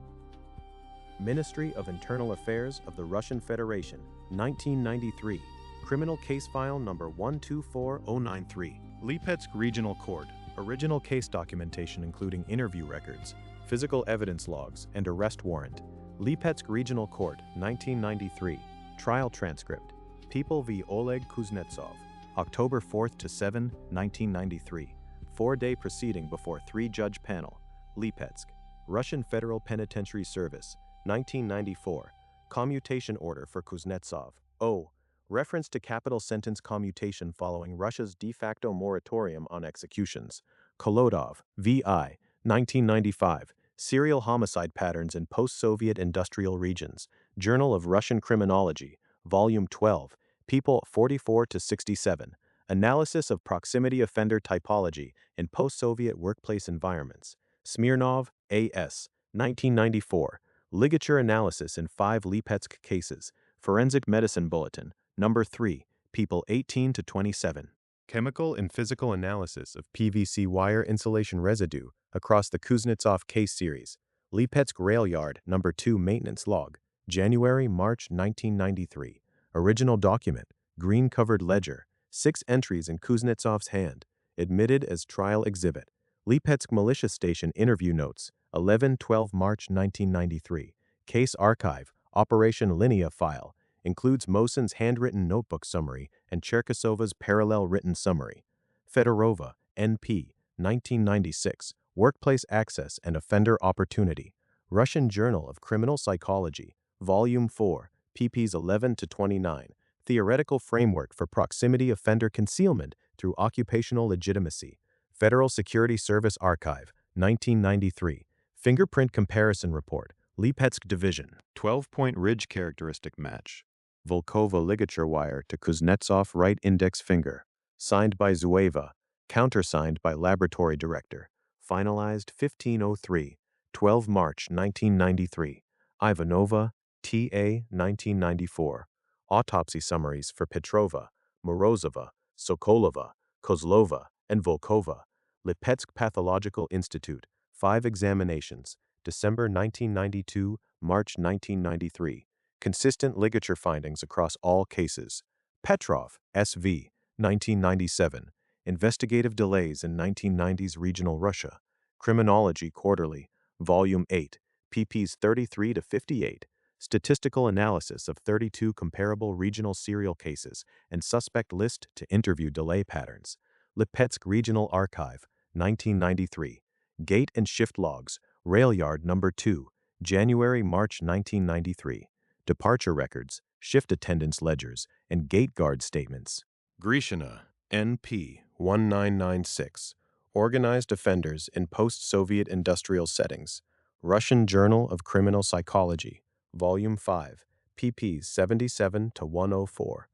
Ministry of Internal Affairs of the Russian Federation, 1993. Criminal Case File number 124093. Lipetsk Regional Court. Original case documentation including interview records, physical evidence logs, and arrest warrant. Lipetsk Regional Court, 1993. Trial transcript. People v. Oleg Kuznetsov. October 4th to 7, 1993. 4-day proceeding before 3-judge panel. Lipetsk. Russian Federal Penitentiary Service, 1994. Commutation order for Kuznetsov. O. Reference to capital sentence commutation following Russia's de facto moratorium on executions. Kolodov, V.I., 1995. Serial homicide patterns in post-Soviet industrial regions. Journal of Russian Criminology, Volume 12, People 44 to 67. Analysis of proximity offender typology in post-Soviet workplace environments. Smirnov, A.S., 1994. Ligature analysis in 5 Lipetsk cases. Forensic Medicine Bulletin, Number 3, People 18 to 27. Chemical and physical analysis of PVC wire insulation residue across the Kuznetsov case series. Lipetsk Rail Yard, Number 2 Maintenance Log, January-March 1993. Original document, green-covered ledger, 6 entries in Kuznetsov's hand, admitted as trial exhibit. Lipetsk Militia Station interview notes, 11-12 March 1993. Case archive, Operation Linea file, includes Mosin's handwritten notebook summary and Cherkasova's parallel written summary. Petrova, N.P., 1996, Workplace Access and Offender Opportunity. Russian Journal of Criminal Psychology, Volume 4, pp. 11 to 29. Theoretical Framework for Proximity Offender Concealment through Occupational Legitimacy. Federal Security Service Archive, 1993. Fingerprint Comparison Report, Lipetsk Division. 12-point ridge characteristic match. Volkova ligature wire to Kuznetsov right index finger. Signed by Zueva. Countersigned by Laboratory Director. Finalized 1503. 12 March 1993. Ivanova, T.A. 1994. Autopsy summaries for Petrova, Morozova, Sokolova, Kozlova, and Volkova. Lipetsk Pathological Institute. 5 examinations. December 1992, March 1993. Consistent ligature findings across all cases. Petrov, S.V., 1997. Investigative Delays in 1990s Regional Russia. Criminology Quarterly, Volume 8, pp's 33 to 58. Statistical analysis of 32 comparable regional serial cases and suspect list to interview delay patterns. Lipetsk Regional Archive, 1993. Gate and shift logs, Rail Yard Number 2, January-March 1993. Departure records, shift attendance ledgers, and gate guard statements. Grishina, N.P. 1996. Organized Offenders in Post-Soviet Industrial Settings. Russian Journal of Criminal Psychology, Volume 5, pp. 77 to 104.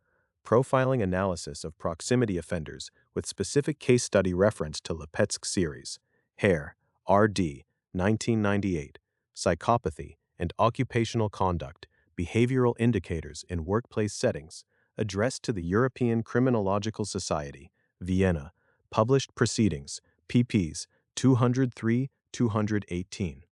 Profiling analysis of proximity offenders with specific case study reference to Lipetsk series. Hare, R.D., 1998. Psychopathy and Occupational Conduct, Behavioral Indicators in Workplace Settings, addressed to the European Criminological Society, Vienna. Published Proceedings, pp's 203-218.